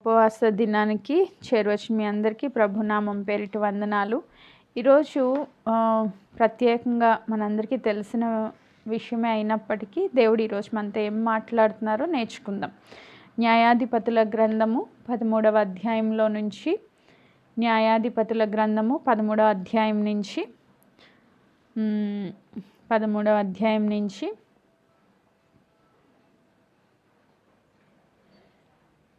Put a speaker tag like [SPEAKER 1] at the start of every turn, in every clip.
[SPEAKER 1] ఉపవాస దినానికి చేరువచ్చిన మీ అందరికీ ప్రభునామం పేరిట వందనాలు. ఈరోజు ప్రత్యేకంగా మనందరికీ తెలిసిన విషయమే అయినప్పటికీ దేవుడు ఈరోజు మనతో ఏం మాట్లాడుతున్నారో నేర్చుకుందాం. న్యాయాధిపతుల గ్రంథము 13వ అధ్యాయంలో నుంచి న్యాయాధిపతుల గ్రంథము 13వ అధ్యాయం నుంచి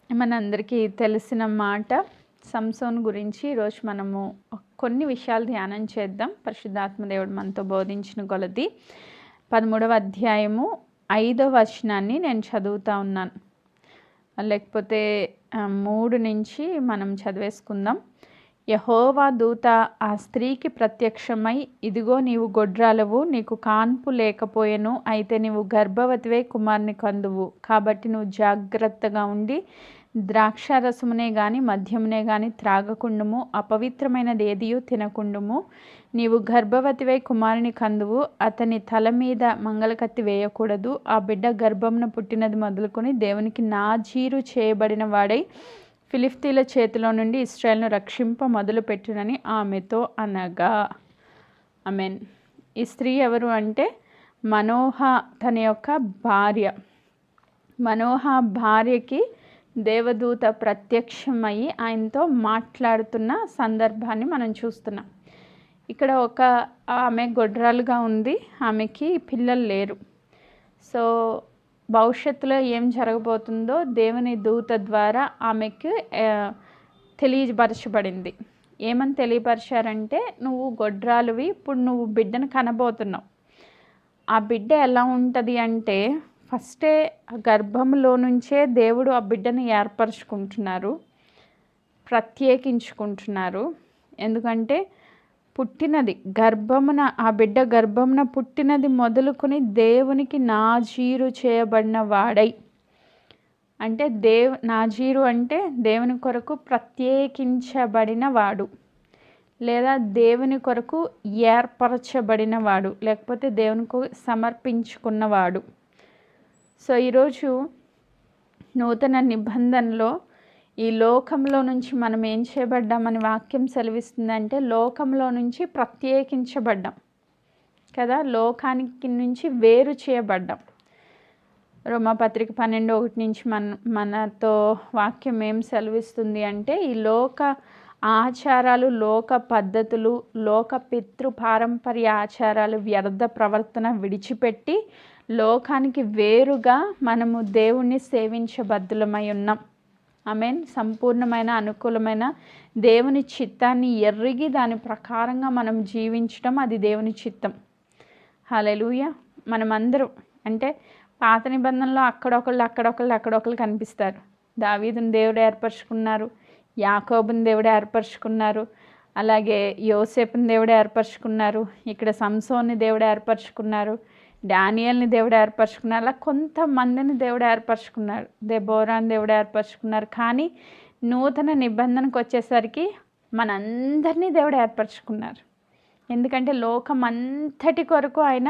[SPEAKER 1] మనందరికీ తెలిసిన మాట సంసోన్ గురించి ఈరోజు మనము కొన్ని విషయాలు ధ్యానం చేద్దాం. పరిశుద్ధాత్మ దేవుడు మనతో బోధించిన కొలది 13వ అధ్యాయము 5వ వచనాన్ని నేను చదువుతా ఉన్నాను, లేకపోతే 3 నుంచి మనం చదివేసుకుందాం. యెహోవా దూత ఆ స్త్రీకి ప్రత్యక్షమై, ఇదిగో నీవు గొడ్రాలవు, నీకు కాన్పు లేకపోయెను, అయితే నీవు గర్భవతివై కుమారుని కందువు. కాబట్టి నువ్వు జాగ్రత్తగా ఉండి ద్రాక్షారసమునే గాని మద్యమునే గాని త్రాగకుండుము, అపవిత్రమైనది ఏదియూ తినకుండుము. నీవు గర్భవతివై కుమారుని కందువు, అతని తల మీద మంగళకత్తి వేయకూడదు. ఆ బిడ్డ గర్భమున పుట్టినది మొదలుకొని దేవునికి నాజీరు చేయబడిన వాడై ఫిలిష్తీయుల చేతిలో నుండి ఇశ్రాయేలును రక్షింప మొదలుపెట్టునని ఆమెతో అనగా. ఆమేన్. ఈ స్త్రీ ఎవరు అంటే మనోహ తన యొక్క భార్య. మనోహ భార్యకి దేవదూత ప్రత్యక్షమయ్యి ఆయనతో మాట్లాడుతున్న సందర్భాన్ని మనం చూస్తున్నాం. ఇక్కడ ఆమె గొడ్రాలుగా ఉంది, ఆమెకి పిల్లలు లేరు. సో భవిష్యత్తులో ఏం జరగబోతుందో దేవుని దూత ద్వారా ఆమెకు తెలియపరచబడింది. ఏమని తెలియపరిచారంటే, నువ్వు గొడ్రాలువి, ఇప్పుడు నువ్వు బిడ్డను కనబోతున్నావు. ఆ బిడ్డ ఎలా ఉంటుంది అంటే, ఫస్టే గర్భంలో నుంచే దేవుడు ఆ బిడ్డను ఏర్పరచుకుంటున్నారు, ప్రత్యేకించుకుంటున్నారు. ఎందుకంటే పుట్టినది గర్భమున, ఆ బిడ్డ గర్భమున పుట్టినది మొదలుకొని దేవునికి నాజీరు చేయబడిన వాడై, అంటే నాజీరు అంటే దేవుని కొరకు ప్రత్యేకించబడిన వాడు, లేదా దేవుని కొరకు ఏర్పరచబడిన వాడు, లేకపోతే దేవునికి సమర్పించుకున్నవాడు. సో ఈరోజు నూతన నిబంధనలో ఈ లోకంలో నుంచి మనం ఏం చేయబడ్డామని వాక్యం సెలవిస్తుందంటే, లోకంలో నుంచి ప్రత్యేకించబడ్డాం కదా, లోకానికి నుంచి వేరు చేయబడ్డాం. రోమాపత్రిక 12:1 నుంచి మనతో వాక్యం ఏం సెలవిస్తుంది అంటే, ఈ లోక ఆచారాలు, లోక పద్ధతులు, లోక పితృ పారంపర్య ఆచారాలు, వ్యర్థ ప్రవర్తన విడిచిపెట్టి లోకానికి వేరుగా మనము దేవుణ్ణి సేవించబద్దులమై ఉన్నాం. ఆమేన్. సంపూర్ణమైన అనుకూలమైన దేవుని చిత్తాన్ని ఎరిగి దాని ప్రకారంగా మనం జీవించడం, అది దేవుని చిత్తం. హల్లెలూయా. మనమందరం అంటే పాత నిబంధనలో అక్కడొకళ్ళు కనిపిస్తారు. దావీదుని దేవుడు ఏర్పరచుకున్నారు, యాకోబుని దేవుడు ఏర్పరచుకున్నారు, అలాగే యోసేపుని దేవుడు ఏర్పరచుకున్నారు, ఇక్కడ సంసోన్ని దేవుడు ఏర్పరచుకున్నారు, డానియల్ని దేవుడు ఏర్పరచుకున్నారు, అలా కొంతమందిని దేవుడు ఏర్పరచుకున్నారు, దెబోరాని దేవుడు ఏర్పరచుకున్నారు. కానీ నూతన నిబంధనకు వచ్చేసరికి మనందరినీ దేవుడు ఏర్పరచుకున్నారు. ఎందుకంటే లోకం అంతటి కొరకు ఆయన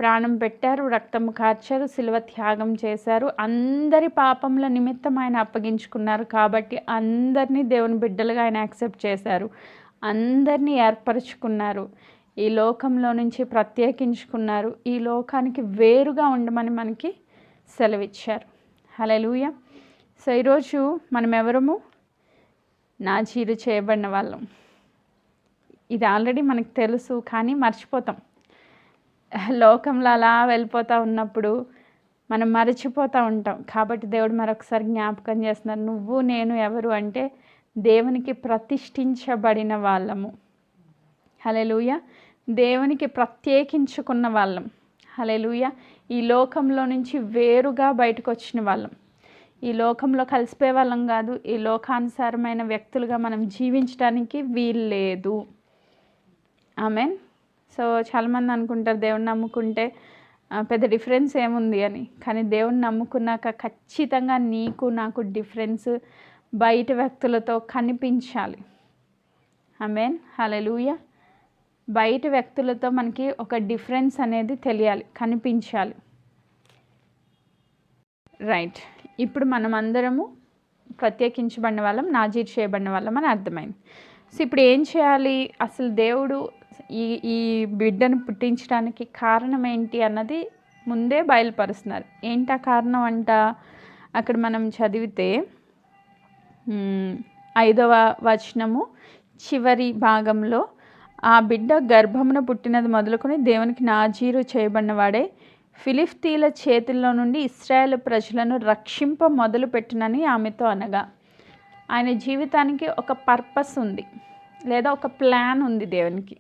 [SPEAKER 1] ప్రాణం పెట్టారు, రక్తము కార్చారు, శిలువ త్యాగం చేశారు, అందరి పాపముల నిమిత్తం ఆయన అప్పగించుకున్నారు. కాబట్టి అందరినీ దేవుని బిడ్డలుగా ఆయన యాక్సెప్ట్ చేశారు, అందరినీ ఏర్పరచుకున్నారు, ఈ లోకంలో నుంచి ప్రత్యేకించుకున్నారు, ఈ లోకానికి వేరుగా ఉండమని మనకి సెలవిచ్చారు. హల్లెలూయా. సో ఈరోజు మనం ఎవరము? నాజీరు చేయబడిన వాళ్ళం. ఇది ఆల్రెడీ మనకు తెలుసు, కానీ మర్చిపోతాం. లోకంలో అలా వెళ్ళిపోతూ ఉన్నప్పుడు మనం మర్చిపోతూ ఉంటాం. కాబట్టి దేవుడు మరొకసారి జ్ఞాపకం చేస్తున్నారు, నువ్వు నేను ఎవరు అంటే దేవునికి ప్రతిష్ఠించబడిన వాళ్ళము. హల్లెలూయా. దేవునికి ప్రత్యేకించుకున్న వాళ్ళం. హల్లెలూయా. ఈ లోకంలో నుంచి వేరుగా బయటకు వచ్చిన వాళ్ళం. ఈ లోకంలో కలిసిపోయే వాళ్ళం కాదు. ఈ లోకానుసారమైన వ్యక్తులుగా మనం జీవించడానికి వీల్లేదు. ఆమేన్. సో చాలామంది అనుకుంటారు దేవుని నమ్ముకుంటే పెద్ద డిఫరెన్స్ ఏముంది అని. కానీ దేవుని నమ్ముకున్నాక ఖచ్చితంగా నీకు నాకు డిఫరెన్స్ బయట వ్యక్తులతో కనిపించాలి. ఆమేన్. హల్లెలూయా. బయట వ్యక్తులతో మనకి ఒక డిఫరెన్స్ అనేది తెలియాలి, కనిపించాలి. రైట్. ఇప్పుడు మనం అందరము ప్రత్యేకించబడిన వాళ్ళం, నాజీర్ చేయబడిన వాళ్ళం అని అర్థమైంది. సో ఇప్పుడు ఏం చేయాలి, అసలు దేవుడు ఈ ఈ బిడ్డను పుట్టించడానికి కారణం ఏంటి అన్నది ముందే బయలుపరుస్తున్నారు. ఏంటా కారణం అంట, అక్కడ మనం చదివితే 5వ వచనము చివరి భాగంలో, ఆ బిడ్డ గర్భమున పుట్టినది మొదలుకొని దేవునికి నాజీరు చేయబడిన వాడే ఫిలిష్తీయుల చేతుల్లో నుండి ఇశ్రాయేలు ప్రజలను రక్షింప మొదలుపెట్టునని ఆమెతో అనగా, ఆయన జీవితానికి ఒక పర్పస్ ఉంది, లేదా ఒక ప్లాన్ ఉంది దేవునికి.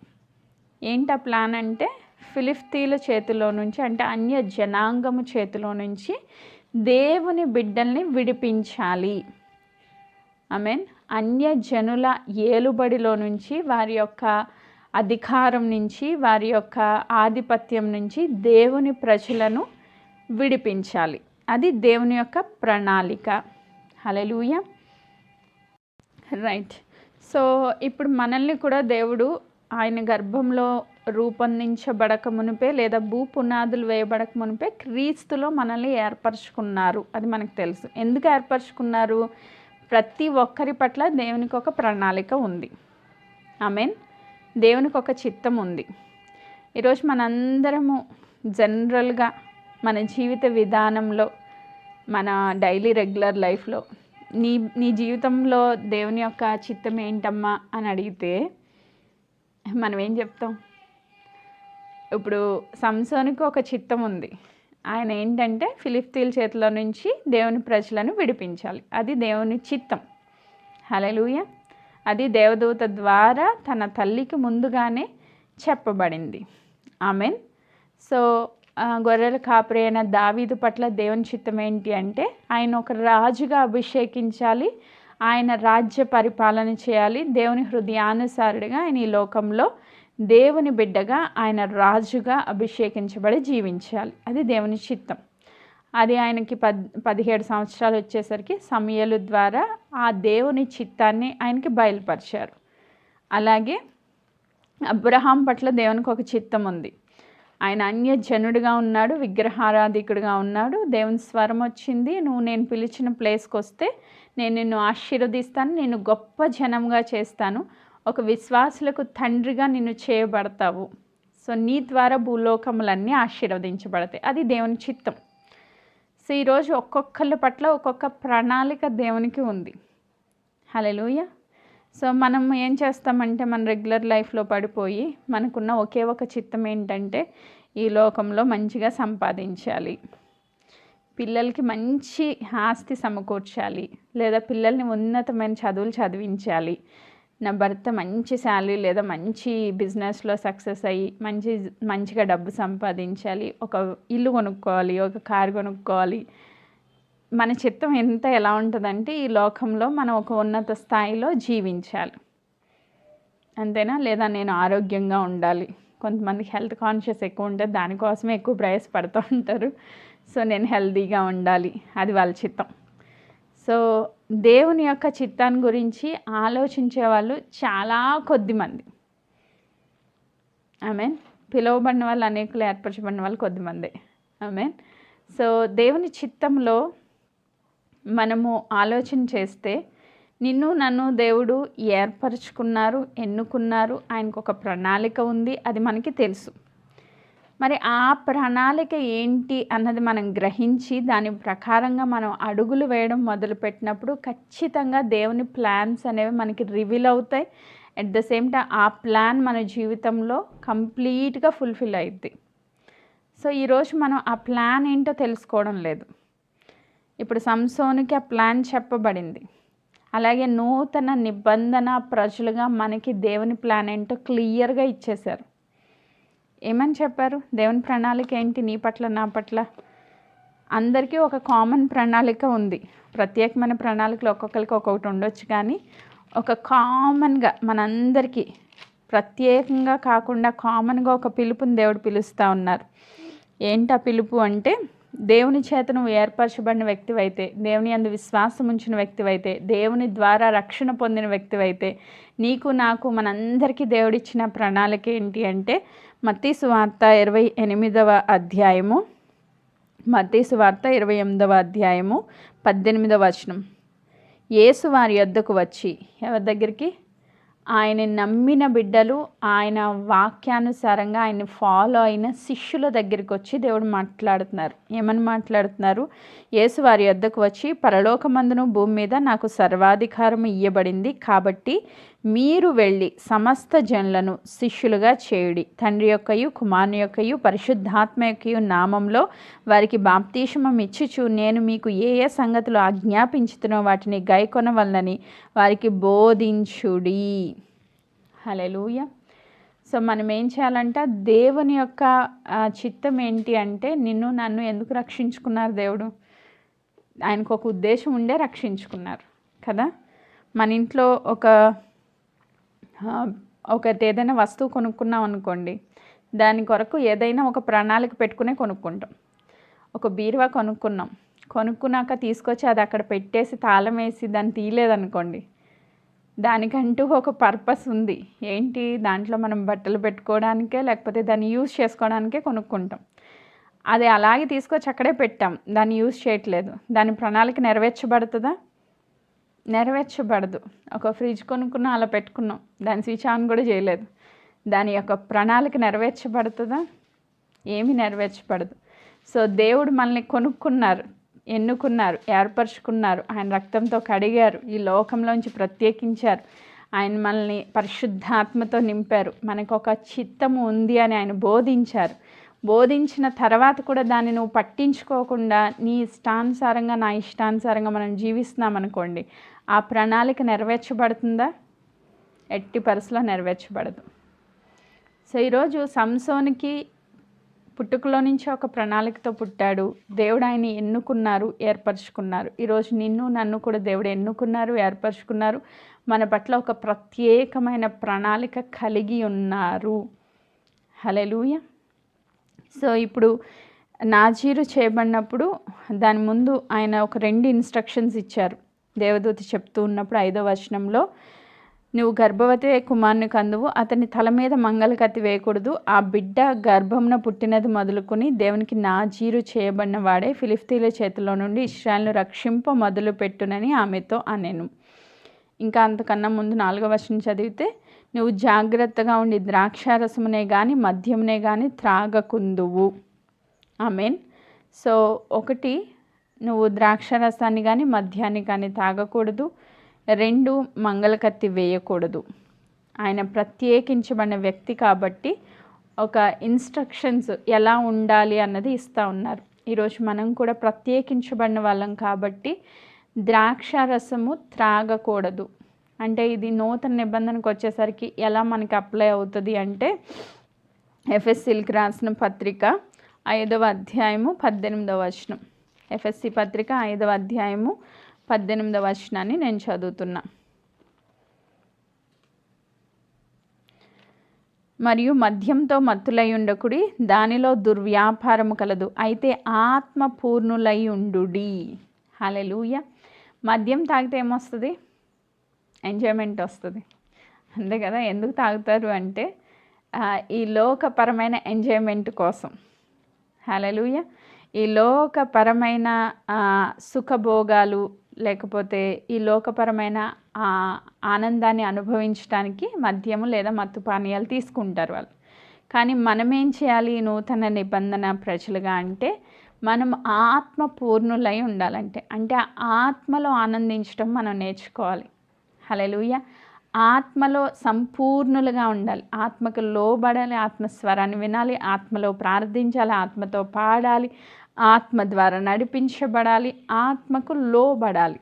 [SPEAKER 1] ఏంటి ఆ ప్లాన్ అంటే, ఫిలిష్తీయుల చేతిలో నుంచి, అంటే అన్య జనాంగము చేతిలో నుంచి దేవుని బిడ్డల్ని విడిపించాలి. ఆమేన్. అన్య జనుల ఏలుబడిలో నుంచి, వారి యొక్క అధికారం నుంచి, వారి యొక్క ఆధిపత్యం నుంచి దేవుని ప్రజలను విడిపించాలి. అది దేవుని యొక్క ప్రణాళిక. హల్లెలూయా. రైట్. సో ఇప్పుడు మనల్ని కూడా దేవుడు ఆయన గర్భంలో రూపొందించబడక మునిపే, లేదా భూ పునాదులు వేయబడక మునిపే క్రీస్తులో మనల్ని ఏర్పరచుకున్నారు. అది మనకు తెలుసు. ఎందుకు ఏర్పరచుకున్నారు? ప్రతి ఒక్కరి పట్ల దేవునికి ఒక ప్రణాళిక ఉంది. ఆమేన్. దేవునికి ఒక చిత్తం ఉంది. ఈరోజు మనందరము జనరల్గా మన జీవిత విధానంలో, మన డైలీ రెగ్యులర్ లైఫ్లో నీ జీవితంలో దేవుని యొక్క చిత్తం ఏంటమ్మా అని అడిగితే మనం ఏం చెప్తాం? ఇప్పుడు సంసోనుకు ఒక చిత్తం ఉంది. ఆయన ఏంటంటే ఫిలిష్తీయుల చేతిలో నుంచి దేవుని ప్రజలను విడిపించాలి. అది దేవుని చిత్తం. హల్లెలూయా. అది దేవదూత ద్వారా తన తల్లికి ముందుగానే చెప్పబడింది. ఆమేన్. సో గొర్రెల కాపరి అయిన దావీదు పట్ల దేవుని చిత్తం ఏంటి అంటే, ఆయన ఒక రాజుగా అభిషేకించాలి, ఆయన రాజ్య పరిపాలన చేయాలి, దేవుని హృదయానుసారుడిగా ఆయన ఈ లోకంలో దేవుని బిడ్డగా ఆయన రాజుగా అభిషేకించబడి జీవించాలి. అది దేవుని చిత్తం. అది ఆయనకి 17 సంవత్సరాలు వచ్చేసరికి సమూయేలు ద్వారా ఆ దేవుని చిత్తాన్ని ఆయనకి బయలుపరిచారు. అలాగే అబ్రహాం పట్ల దేవునికి ఒక చిత్తం ఉంది. ఆయన అన్యజనుడిగా ఉన్నాడు, విగ్రహారాధికుడిగా ఉన్నాడు. దేవుని స్వరం వచ్చింది, నువ్వు నేను పిలిచిన ప్లేస్కి వస్తే నేను నిన్ను ఆశీర్వదిస్తాను, నేను గొప్ప జనంగా చేస్తాను, ఒక విశ్వాసులకు తండ్రిగా నిన్ను చేయబడతావు, సో నీ ద్వారా భూలోకములన్నీ ఆశీర్వదించబడతాయి. అది దేవుని చిత్తం. సో ఈరోజు ఒక్కొక్కళ్ళ పట్ల ఒక్కొక్క ప్రణాళిక దేవునికి ఉంది. హల్లెలూయా. సో మనం ఏం చేస్తామంటే, మన రెగ్యులర్ లైఫ్లో పడిపోయి మనకున్న ఒకే ఒక చిత్తం ఏంటంటే, ఈ లోకంలో మంచిగా సంపాదించాలి, పిల్లలకి మంచి ఆస్తి సమకూర్చాలి, లేదా పిల్లల్ని ఉన్నతమైన చదువులు చదివించాలి, నా భర్త మంచి శాలరీ లేదా మంచి బిజినెస్లో సక్సెస్ అయ్యి మంచిగా డబ్బు సంపాదించాలి, ఒక ఇల్లు కొనుక్కోవాలి, ఒక కారు కొనుక్కోవాలి. మన చిత్తం ఎలా ఉంటుందంటే, ఈ లోకంలో మనం ఒక ఉన్నత స్థాయిలో జీవించాలి, అంతేనా? లేదా నేను ఆరోగ్యంగా ఉండాలి. కొంతమందికి హెల్త్ కాన్షియస్ ఎక్కువ ఉంటుంది, దానికోసమే ఎక్కువ ప్రయాసపడుతూ ఉంటారు. సో నేను హెల్తీగా ఉండాలి, అది వాళ్ళ చిత్తం. సో దేవుని యొక్క చిత్తాన్ని గురించి ఆలోచించే వాళ్ళు చాలా కొద్దిమంది. ఆమేన్. పిలువబడిన వాళ్ళు అనేకులు, ఏర్పరచబడిన వాళ్ళు కొద్దిమంది. ఆమేన్. సో దేవుని చిత్తంలో మనము ఆలోచన చేస్తే, నిన్ను నన్ను దేవుడు ఏర్పరచుకున్నారు, ఎన్నుకున్నారు, ఆయనకు ఒక ప్రణాళిక ఉంది, అది మనకి తెలుసు. మరి ఆ ప్రణాళిక ఏంటి అన్నది మనం గ్రహించి దాని ప్రకారంగా మనం అడుగులు వేయడం మొదలుపెట్టినప్పుడు ఖచ్చితంగా దేవుని ప్లాన్స్ అనేవి మనకి రివీల్ అవుతాయి. అట్ ద సేమ్ టైం ఆ ప్లాన్ మన జీవితంలో కంప్లీట్గా ఫుల్ఫిల్ అయ్యిద్ది. సో ఈరోజు మనం ఆ ప్లాన్ ఏంటో తెలుసుకోవడం లేదు. ఇప్పుడు సంసోనుకి ఆ ప్లాన్ చెప్పబడింది. అలాగే నూతన నిబంధన ప్రజలుగా మనకి దేవుని ప్లాన్ ఏంటో క్లియర్గా ఇచ్చేశారు. ఏమని చెప్పారు? దేవుని ప్రణాళిక ఏంటి నీ పట్ల, నా పట్ల? అందరికీ ఒక కామన్ ప్రణాళిక ఉంది. ప్రత్యేకమైన ప్రణాళికలు ఒక్కొక్కరికి ఒక్కొక్కటి ఉండొచ్చు, కానీ ఒక కామన్గా మనందరికీ ప్రత్యేకంగా కాకుండా కామన్గా ఒక పిలుపుని దేవుడు పిలుస్తూ ఉన్నారు. ఏంటి ఆ పిలుపు అంటే, దేవుని చేత నువ్వు ఏర్పరచబడిన వ్యక్తివైతే, దేవుని యందు విశ్వాసం ఉంచిన వ్యక్తివైతే, దేవుని ద్వారా రక్షణ పొందిన వ్యక్తివైతే, నీకు నాకు మనందరికీ దేవుడిచ్చిన ప్రణాళిక ఏంటి అంటే, మత్తయి సువార్త 28వ అధ్యాయము, మత్తయి సువార్త 28వ అధ్యాయము 18వ వచనం. యేసు వారి యొద్దకు వచ్చి, ఎవరి దగ్గరికి? ఆయన నమ్మిన బిడ్డలు, ఆయన వాక్యానుసారంగా ఆయన ఫాలో అయిన శిష్యుల దగ్గరికి వచ్చి దేవుడు మాట్లాడుతున్నారు. ఏమని మాట్లాడుతున్నారు? యేసు వారి యొద్దకు వచ్చి, పరలోకమందును భూమి మీద నాకు సర్వాధికారం ఇయ్యబడింది, కాబట్టి మీరు వెళ్ళి సమస్త జనులను శిష్యులుగా చేయుడి. తండ్రి యొక్కయు కుమారుని యొక్కయు పరిశుద్ధాత్మ యొక్కయు నామంలో వారికి బాప్తీషమం ఇచ్చుచు నేను మీకు ఏ ఏ సంగతులు ఆజ్ఞాపించుతున్నో వాటిని గైకొనవలనని వారికి బోధించుడి. హల్లెలూయా. సో మనం ఏం చేయాలంటే, దేవుని యొక్క చిత్తం ఏంటి అంటే, నిన్ను నన్ను ఎందుకు రక్షించుకున్నారు దేవుడు? ఆయనకు ఒక ఉద్దేశం ఉండే రక్షించుకున్నారు కదా. మన ఇంట్లో ఒకటి ఏదైనా వస్తువు కొనుక్కున్నాం అనుకోండి, దాని కొరకు ఏదైనా ఒక ప్రణాళిక పెట్టుకునే కొనుక్కుంటాం. ఒక బీరువా కొనుక్కున్నాక తీసుకొచ్చి అది అక్కడ పెట్టేసి తాళం వేసి దాన్ని తీయలేదనుకోండి, దానికంటూ ఒక పర్పస్ ఉంది. ఏంటి? దాంట్లో మనం బట్టలు పెట్టుకోవడానికే, లేకపోతే దాన్ని యూజ్ చేసుకోవడానికే కొనుక్కుంటాం. అది అలాగే తీసుకొచ్చి అక్కడే పెట్టాం, దాన్ని యూజ్ చేయట్లేదు. దాని ప్రణాళిక నెరవేర్చబడుతుందా? నెరవేర్చబడదు. ఒక ఫ్రిడ్జ్ కొనుక్కున్నాం, అలా పెట్టుకున్నాం, దాని స్విచ్ ఆన్ కూడా చేయలేదు. దాని యొక్క ప్రణాళిక నెరవేర్చబడుతుందా? ఏమీ నెరవేర్చబడదు. సో దేవుడు మనల్ని కొనుక్కున్నారు, ఎన్నుకున్నారు, ఏర్పరచుకున్నారు, ఆయన రక్తంతో కడిగారు, ఈ లోకంలోంచి ప్రత్యేకించారు, ఆయన మనల్ని పరిశుద్ధాత్మతో నింపారు, మనకు ఒక చిత్తము ఉంది అని ఆయన బోధించారు. బోధించిన తర్వాత కూడా దాన్ని నువ్వు పట్టించుకోకుండా నీ ఇష్టానుసారంగా, నా ఇష్టానుసారంగా మనం జీవిస్తున్నాం అనుకోండి, ఆ ప్రణాళిక నెరవేర్చబడుతుందా? ఎట్టి పరిస్థితిలో నెరవేర్చబడదు. సో ఈరోజు సంసోనికి పుట్టుకలో నుంచి ఒక ప్రణాళికతో పుట్టాడు. దేవుడు ఆయన్ని ఎన్నుకున్నారు, ఏర్పరచుకున్నారు. ఈరోజు నిన్ను నన్ను కూడా దేవుడు ఎన్నుకున్నారు, ఏర్పరచుకున్నారు. మన పట్ల ఒక ప్రత్యేకమైన ప్రణాళిక కలిగి ఉన్నారు. హల్లెలూయా. సో ఇప్పుడు నాజీరు చేయబడినప్పుడు దాని ముందు ఆయన ఒక 2 ఇన్స్ట్రక్షన్స్ ఇచ్చారు. దేవదూత చెప్తూ ఉన్నప్పుడు 5వ వచనంలో, నువ్వు గర్భవతి కుమారుని కందువు, అతని తల మీద మంగళకత్తి వేయకూడదు, ఆ బిడ్డ గర్భమున పుట్టినది మొదలుకొని దేవునికి నాజీరు చేయబడిన వాడే ఫిలిష్తీయుల చేతిలో నుండి ఇశ్రాయేలును రక్షింప మొదలు పెట్టునని ఆమెతో అనెను. ఇంకా అంతకన్నా ముందు 4వ వచనం చదివితే, నువ్వు జాగ్రత్తగా ఉండి ద్రాక్షారసమునే కానీ మద్యమునే కానీ త్రాగకుందువు. ఆమేన్. సో ఒకటి, నువ్వు ద్రాక్షారసాన్ని కానీ మద్యాన్ని కానీ తాగకూడదు. 2, మంగళకత్తి వేయకూడదు. ఆయన ప్రత్యేకించబడిన వ్యక్తి కాబట్టి ఒక ఇన్స్ట్రక్షన్స్ ఎలా ఉండాలి అన్నది ఇస్తూ ఉన్నారు. ఈరోజు మనం కూడా ప్రత్యేకించబడిన వాళ్ళం కాబట్టి ద్రాక్షారసము త్రాగకూడదు. అంటే ఇది నూతన నిబంధనకు వచ్చేసరికి ఎలా మనకి అప్లై అవుతుంది అంటే, ఎఫెసీలకు రాసిన పత్రిక 5వ అధ్యాయము 18వ వచనం. ఎఫెసీ పత్రిక 5వ అధ్యాయము 18వ వచనాన్ని నేను చదువుతున్నా. మరియు మద్యంతో మత్తులై ఉండకుడి, దానిలో దుర్వ్యాపారము కలదు, అయితే ఆత్మ పూర్ణులై ఉండుడి. హల్లెలూయా. మద్యం తాగితే ఏమొస్తుంది? ఎంజాయ్మెంట్ వస్తుంది, అంతే కదా. ఎందుకు తాగుతారు అంటే ఈ లోకపరమైన ఎంజాయ్మెంట్ కోసం. హల్లెలూయా. ఈ లోకపరమైన సుఖభోగాలు, లేకపోతే ఈ లోకపరమైన ఆనందాన్ని అనుభవించడానికి మద్యము లేదా మత్తు పానీయాలు తీసుకుంటారు వాళ్ళు. కానీ మనం ఏం చేయాలి నూతన నిబంధన ప్రజలుగా అంటే, మనం ఆత్మ పూర్ణులై ఉండాలంటే, అంటే ఆత్మలో ఆనందించడం మనం నేర్చుకోవాలి. హల్లెలూయా. ఆత్మలో సంపూర్ణులుగా ఉండాలి, ఆత్మకు లోబడాలి, ఆత్మస్వరాన్ని వినాలి, ఆత్మలో ప్రార్థించాలి, ఆత్మతో పాడాలి, ఆత్మ ద్వారా నడిపించబడాలి, ఆత్మకు లోబడాలి.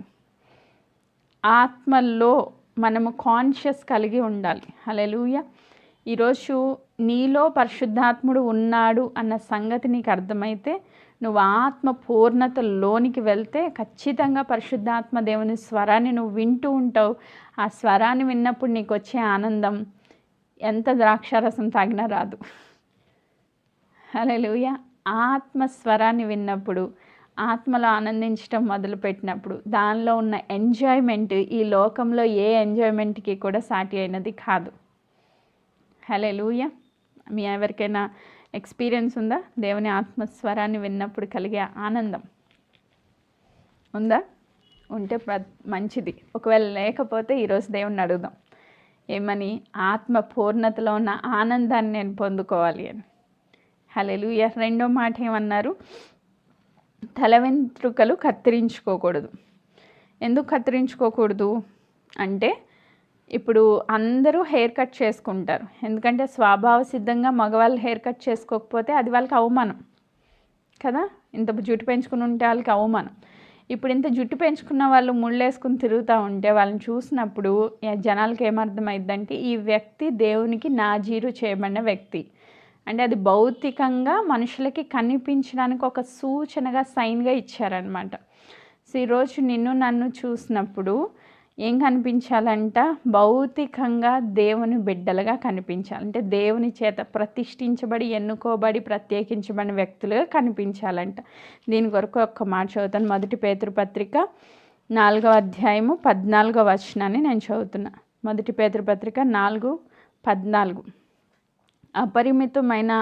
[SPEAKER 1] ఆత్మలో మనము కాన్షియస్ కలిగి ఉండాలి. హల్లెలూయా. ఈరోజు నీలో పరిశుద్ధాత్ముడు ఉన్నాడు అన్న సంగతి నీకు అర్థమైతే, నువ్వు ఆత్మ పూర్ణతలోనికి వెళ్తే ఖచ్చితంగా పరిశుద్ధాత్మ దేవుని స్వరాన్ని నువ్వు వింటూ ఉంటావు. ఆ స్వరాన్ని విన్నప్పుడు నీకు వచ్చే ఆనందం ఎంత ద్రాక్షారసం తాగినా రాదు. హల్లెలూయా. ఆత్మ స్వరాన్ని విన్నప్పుడు, ఆత్మలో ఆనందించడం మొదలుపెట్టినప్పుడు దానిలో ఉన్న ఎంజాయ్మెంట్ ఈ లోకంలో ఏ ఎంజాయ్మెంట్కి కూడా సాటి అయినది కాదు. హల్లెలూయా. మీ ఎవరికైనా ఎక్స్పీరియన్స్ ఉందా? దేవుని ఆత్మస్వరాన్ని విన్నప్పుడు కలిగే ఆనందం ఉందా? ఉంటే మంచిది. ఒకవేళ లేకపోతే ఈరోజు దేవుణ్ణి అడుగుదాం ఏమని, ఆత్మ పూర్ణతలో ఉన్న ఆనందాన్ని నేను పొందుకోవాలి అని. హల్లెలూయా. రెండో మాట ఏమన్నారు, తల వెంట్రుకలు కత్తిరించుకోకూడదు. ఎందుకు కత్తిరించుకోకూడదు అంటే, ఇప్పుడు అందరూ హెయిర్ కట్ చేసుకుంటారు. ఎందుకంటే స్వభావ సిద్ధంగా మగవాళ్ళు హెయిర్ కట్ చేసుకోకపోతే అది వాళ్ళకి అవమానం కదా. ఇంత జుట్టు పెంచుకుని ఉంటే వాళ్ళకి అవమానం. ఇప్పుడు ఇంత జుట్టు పెంచుకున్న వాళ్ళు ముళ్ళేసుకుని తిరుగుతూ ఉంటే వాళ్ళని చూసినప్పుడు జనాలకి ఏమర్థమైందంటే, ఈ వ్యక్తి దేవునికి నాజీరు చేయబడిన వ్యక్తి. అంటే అది భౌతికంగా మనుషులకి కనిపించడానికి ఒక సూచనగా, సైన్గా ఇచ్చారనమాట. సో ఈరోజు నిన్ను నన్ను చూసినప్పుడు ఏం కనిపించాలంట, భౌతికంగా దేవుని బిడ్డలుగా కనిపించాలి. అంటే దేవుని చేత ప్రతిష్ఠించబడి, ఎన్నుకోబడి, ప్రత్యేకించబడిన వ్యక్తులుగా కనిపించాలంట. దీని కొరకు ఒక్క మాట చదువుతాను. 1 పేతురు పత్రిక 4వ అధ్యాయము 14వ వచనాన్ని నేను చదువుతున్నా. 1 పేతురు పత్రిక 4:14. అపరిమితమైన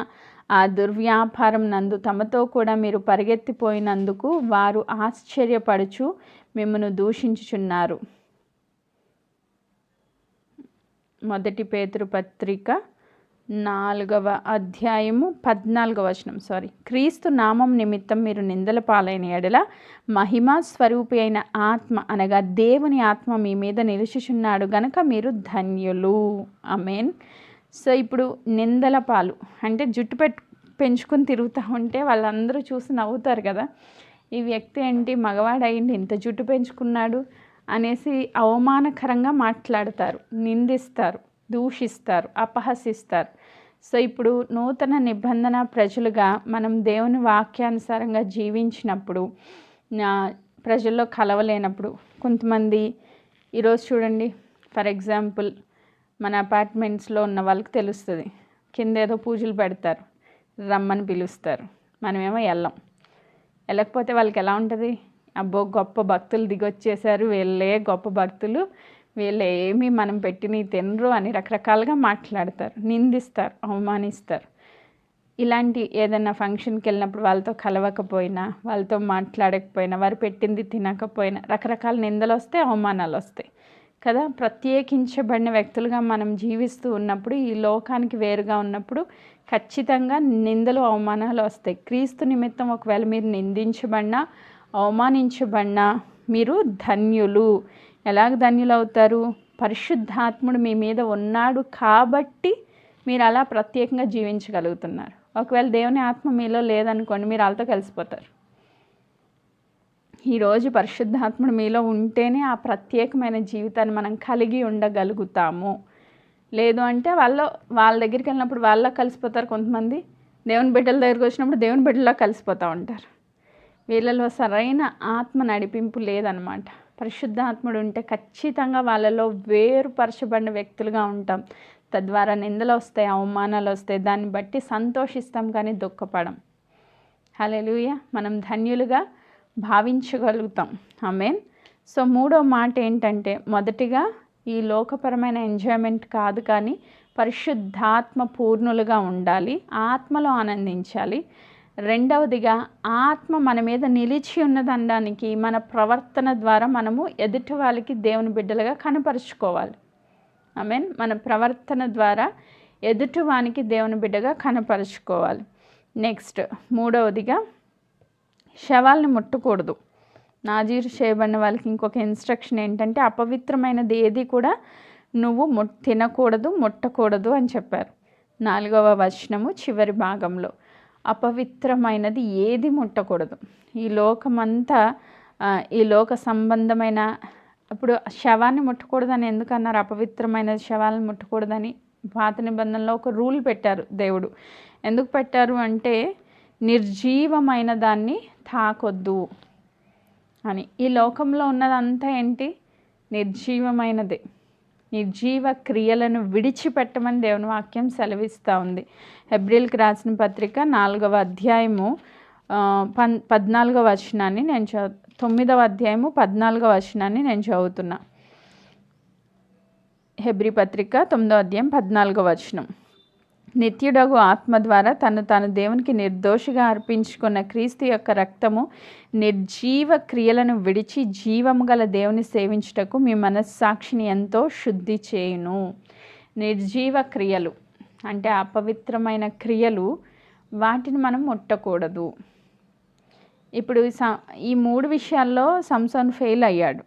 [SPEAKER 1] ఆ దుర్వ్యాపారం నందు తమతో కూడా మీరు పరిగెత్తిపోయినందుకు వారు ఆశ్చర్యపడుచు మిమ్మను దూషించుచున్నారు. 1 పేతురు పత్రిక 4వ అధ్యాయము 14వ వచనం. క్రీస్తు నామం నిమిత్తం మీరు నిందల పాలైన ఎడల మహిమా స్వరూపి అయిన ఆత్మ అనగా దేవుని ఆత్మ మీ మీద నిలుచుచున్నాడు గనక మీరు ధన్యులు. ఆమేన్. సో ఇప్పుడు నిందల పాలు అంటే జుట్టు పెంచుకొని తిరుగుతూ ఉంటే వాళ్ళందరూ చూసి నవ్వుతారు కదా, ఈ వ్యక్తి ఏంటి మగవాడయిండి ఇంత జుట్టు పెంచుకున్నాడు అనేసి అవమానకరంగా మాట్లాడతారు, నిందిస్తారు, దూషిస్తారు, అపహసిస్తారు. సో ఇప్పుడు నూతన నిబంధన ప్రజలుగా మనం దేవుని వాక్యానుసారంగా జీవించినప్పుడు, ప్రజల్లో కలవలేనప్పుడు, కొంతమంది ఈరోజు చూడండి, ఫర్ ఎగ్జాంపుల్ మన అపార్ట్మెంట్స్లో ఉన్న వాళ్ళకి తెలుస్తుంది, కింద ఏదో పూజలు పెడతారు, రమ్మని పిలుస్తారు, మనమేమో వెళ్ళకపోతే వాళ్ళకి ఎలా ఉంటుంది, అబ్బో గొప్ప భక్తులు దిగొచ్చేసారు, వీళ్ళే గొప్ప భక్తులు, వీళ్ళు ఏమీ మనం పెట్టినవి తినరు అని రకరకాలుగా మాట్లాడతారు, నిందిస్తారు, అవమానిస్తారు. ఇలాంటి ఏదైనా ఫంక్షన్కి వెళ్ళినప్పుడు వాళ్ళతో కలవకపోయినా, వాళ్ళతో మాట్లాడకపోయినా, వారు పెట్టింది తినకపోయినా రకరకాల నిందలు వస్తాయి, అవమానాలు వస్తాయి కదా. ప్రత్యేకించబడిన వ్యక్తులుగా మనం జీవిస్తూ ఉన్నప్పుడు, ఈ లోకానికి వేరుగా ఉన్నప్పుడు ఖచ్చితంగా నిందలు, అవమానాలు వస్తాయి. క్రీస్తు నిమిత్తం ఒకవేళ మీరు నిందించబడినా, అవమానించబడినా మీరు ధన్యులు. ఎలాగ ధన్యులు అవుతారు? పరిశుద్ధాత్ముడు మీ మీద ఉన్నాడు కాబట్టి మీరు అలా ప్రత్యేకంగా జీవించగలుగుతున్నారు. ఒకవేళ దేవుని ఆత్మ మీలో లేదనుకోండి, మీరు వాళ్ళతో కలిసిపోతారు. ఈరోజు పరిశుద్ధాత్ముడు మీలో ఉంటేనే ఆ ప్రత్యేకమైన జీవితాన్ని మనం కలిగి ఉండగలుగుతాము. లేదు అంటే వాళ్ళ దగ్గరికి వెళ్ళినప్పుడు వాళ్ళ కలిసిపోతారు. కొంతమంది దేవుని బిడ్డల దగ్గరికి వచ్చినప్పుడు దేవుని బిడ్డల్లో కలిసిపోతూ ఉంటారు. వీళ్ళలో సరైన ఆత్మ నడిపింపు లేదనమాట. పరిశుద్ధాత్ముడు ఉంటే ఖచ్చితంగా వాళ్ళలో వేరుపరచబడిన వ్యక్తులుగా ఉంటాం. తద్వారా నిందలు వస్తాయి, అవమానాలు వస్తాయి, దాన్ని బట్టి సంతోషిస్తాం కానీ దుఃఖపడం. హల్లెలూయా. మనం ధన్యులుగా భావించగలుగుతాం. ఆమేన్. సో మూడో మాట ఏంటంటే, మొదటిగా ఈ లోకపరమైన ఎంజాయ్మెంట్ కాదు కానీ పరిశుద్ధాత్మ పూర్ణులుగా ఉండాలి, ఆత్మలో ఆనందించాలి. రెండవదిగా ఆత్మ మన మీద నిలిచి ఉన్నదనడానికి మన ప్రవర్తన ద్వారా మనము ఎదుటి వాళ్ళకి దేవుని బిడ్డలుగా కనపరుచుకోవాలి. ఆమేన్. మన ప్రవర్తన ద్వారా ఎదుటివానికి దేవుని బిడ్డగా కనపరుచుకోవాలి. నెక్స్ట్ మూడవదిగా శవాల్ని ముట్టకూడదు. నాజీరు చేయబడిన వాళ్ళకి ఇంకొక ఇన్స్ట్రక్షన్ ఏంటంటే, అపవిత్రమైనది ఏది కూడా నువ్వు తినకూడదు, ముట్టకూడదు అని చెప్పారు. 4వ వచనము చివరి భాగంలో అపవిత్రమైనది ఏది ముట్టకూడదు. ఈ లోకమంతా ఈ లోక సంబంధమైన, ఇప్పుడు శవాన్ని ముట్టకూడదని ఎందుకన్నారు? అపవిత్రమైన శవాలను ముట్టకూడదని పాత నిబంధనలో ఒక రూల్ పెట్టారు దేవుడు. ఎందుకు పెట్టారు అంటే, నిర్జీవమైన దాన్ని తాకొద్దు అని. ఈ లోకంలో ఉన్నదంతా ఏంటి? నిర్జీవమైనదే. నిర్జీవ క్రియలను విడిచిపెట్టమని దేవుని వాక్యం సెలవిస్తూ ఉంది. హెబ్రీయులకు రాసిన పత్రిక 4వ అధ్యాయము 14వ వచనాన్ని నేను 9వ అధ్యాయము 14వ వచనాన్ని నేను చదువుతున్నా. హెబ్రీ పత్రిక 9వ అధ్యాయం 14వ వచనం. నిత్యుడగు ఆత్మ ద్వారా తను దేవునికి నిర్దోషిగా అర్పించుకున్న క్రీస్తు యొక్క రక్తము నిర్జీవ క్రియలను విడిచి జీవము గల దేవుని సేవించుటకు మీ మనస్సాక్షిని ఎంతో శుద్ధి చేయును. నిర్జీవ క్రియలు అంటే అపవిత్రమైన క్రియలు, వాటిని మనం ముట్టకూడదు. ఇప్పుడు ఈ 3 విషయాల్లో సంసోను ఫెయిల్ అయ్యాడు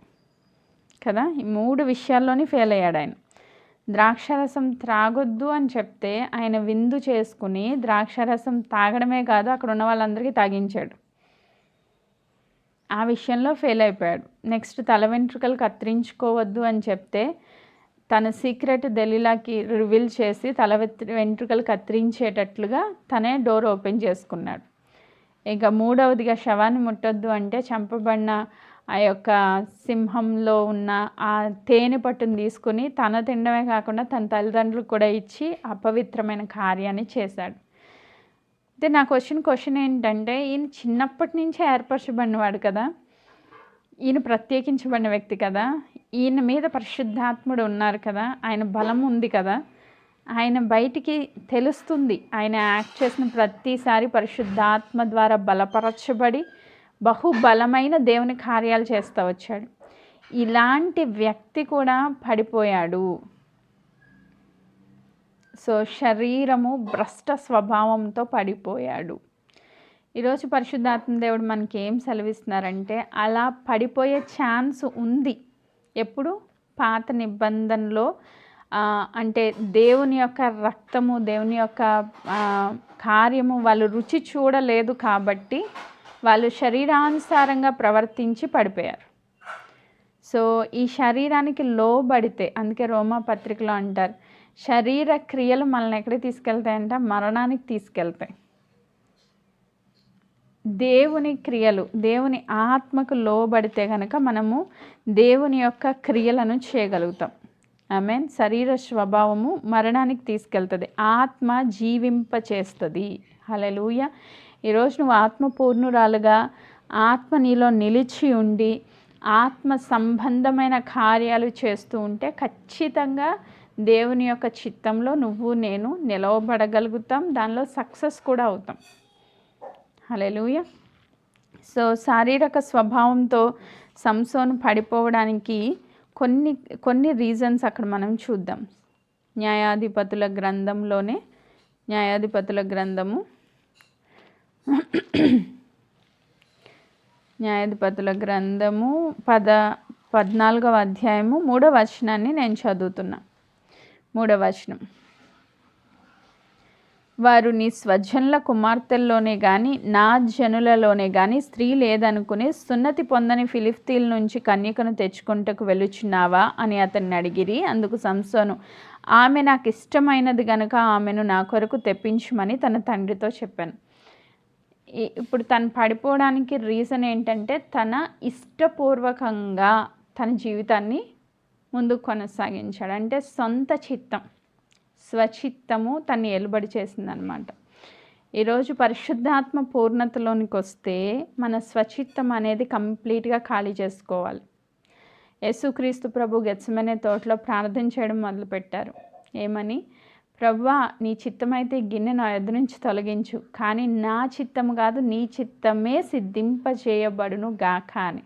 [SPEAKER 1] కదా. ఈ 3 విషయాల్లోని ఫెయిల్ అయ్యాడు ఆయన. ద్రాక్షారసం త్రాగొద్దు అని చెప్తే ఆయన విందు చేసుకుని ద్రాక్షారసం తాగడమే కాదు, అక్కడ ఉన్న వాళ్ళందరికీ తాగించాడు. ఆ విషయంలో ఫెయిల్ అయిపోయాడు. నెక్స్ట్ తల వెంట్రుకలు కత్తిరించుకోవద్దు అని చెప్తే తన సీక్రెట్ దెలీలాకి రివీల్ చేసి తల వెంట్రుకలు కత్తిరించేటట్లుగా తనే డోర్ ఓపెన్ చేసుకున్నాడు. ఇక 3వదిగా శవాన్ని ముట్టొద్దు అంటే చంపబడిన ఆ యొక్క సింహంలో ఉన్న ఆ తేనె పట్టును తీసుకుని తన తినడమే కాకుండా తన తల్లిదండ్రులకు కూడా ఇచ్చి అపవిత్రమైన కార్యాన్ని చేశాడు. అయితే నాకు వచ్చిన క్వశ్చన్ ఏంటంటే, ఈయన చిన్నప్పటి నుంచే ఏర్పరచబడినవాడు కదా, ఈయన ప్రత్యేకించబడిన వ్యక్తి కదా, ఈయన మీద పరిశుద్ధాత్ముడు ఉన్నారు కదా, ఆయన బలం ఉంది కదా, ఆయన బయటికి తెలుస్తుంది. ఆయన యాక్ట్ చేసిన ప్రతిసారి పరిశుద్ధాత్మ ద్వారా బలపరచబడి బహుబలమైన దేవుని కార్యాలు చేస్తూ వచ్చాడు. ఇలాంటి వ్యక్తి కూడా పడిపోయాడు. సో శరీరము భ్రష్ట స్వభావంతో పడిపోయాడు. ఈరోజు పరిశుద్ధాత్మ దేవుడు మనకి ఏం సెలవిస్తున్నారంటే, అలా పడిపోయే ఛాన్స్ ఉంది. ఎప్పుడు? పాత నిబంధనలో అంటే దేవుని యొక్క రక్తము, దేవుని యొక్క కార్యము వాళ్ళు రుచి చూడలేదు కాబట్టి వాళ్ళు శరీరానుసారంగా ప్రవర్తించి పడిపోయారు. సో ఈ శరీరానికి లోబడితే, అందుకే రోమా పత్రికలో అంటారు, శరీర క్రియలు మనల్ని ఎక్కడికి తీసుకెళ్తాయంటే మరణానికి తీసుకెళ్తాయి. దేవుని క్రియలు, దేవుని ఆత్మకు లోబడితే కనుక మనము దేవుని యొక్క క్రియలను చేయగలుగుతాం. ఆమేన్. శరీర స్వభావము మరణానికి తీసుకెళ్తుంది, ఆత్మ జీవింపచేస్తుంది. హల్లెలూయా. ఈరోజు నువ్వు ఆత్మపూర్ణురాలుగా ఆత్మ నీలో నిలిచి ఉండి ఆత్మ సంబంధమైన కార్యాలు చేస్తూ ఉంటే ఖచ్చితంగా దేవుని యొక్క చిత్తంలో నువ్వు నేను నిలవబడగలుగుతాం, దానిలో సక్సెస్ కూడా అవుతాం. హల్లెలూయా. సో శారీరక స్వభావంతో సంసోను పడిపోవడానికి కొన్ని రీజన్స్ అక్కడ మనం చూద్దాం. న్యాయాధిపతుల గ్రంథంలోనే, న్యాయాధిపతుల గ్రంథము 14వ అధ్యాయము 3వ వచనాన్ని నేను చదువుతున్నా. 3వ వచనం, వారు నీ స్వజనుల కుమార్తెల్లోనే కానీ నా జనులలోనే కానీ స్త్రీ లేదనుకుని సున్నతి పొందని ఫిలిష్తీయుల నుంచి కన్యకను తెచ్చుకుంటకు వెళ్ళుచున్నావా అని అతన్ని అడిగిరి. అందుకు సంసోను, ఆమె నాకు ఇష్టమైనది గనుక ఆమెను నా కొరకు తెప్పించమని తన తండ్రితో చెప్పాను. ఇప్పుడు తను పడిపోవడానికి రీజన్ ఏంటంటే, తన ఇష్టపూర్వకంగా తన జీవితాన్ని ముందుకు కొనసాగించాడు. అంటే సొంత చిత్తం, స్వచిత్తము తన్ని ఎలుబడి చేసిందనమాట. ఈరోజు పరిశుద్ధాత్మ పూర్ణతలోనికి వస్తే మన స్వచిత్తం అనేది కంప్లీట్గా ఖాళీ చేసుకోవాలి. యేసుక్రీస్తు ప్రభు గెత్సెమనే తోటలో ప్రార్థన చేయడం మొదలుపెట్టారు. ఏమని? ప్రభువా, నీ చిత్తమైతే గిన్నె నా యొద్ద నుంచి తొలగించు, కానీ నా చిత్తము కాదు నీ చిత్తమే సిద్ధింపజేయబడును గాక అని.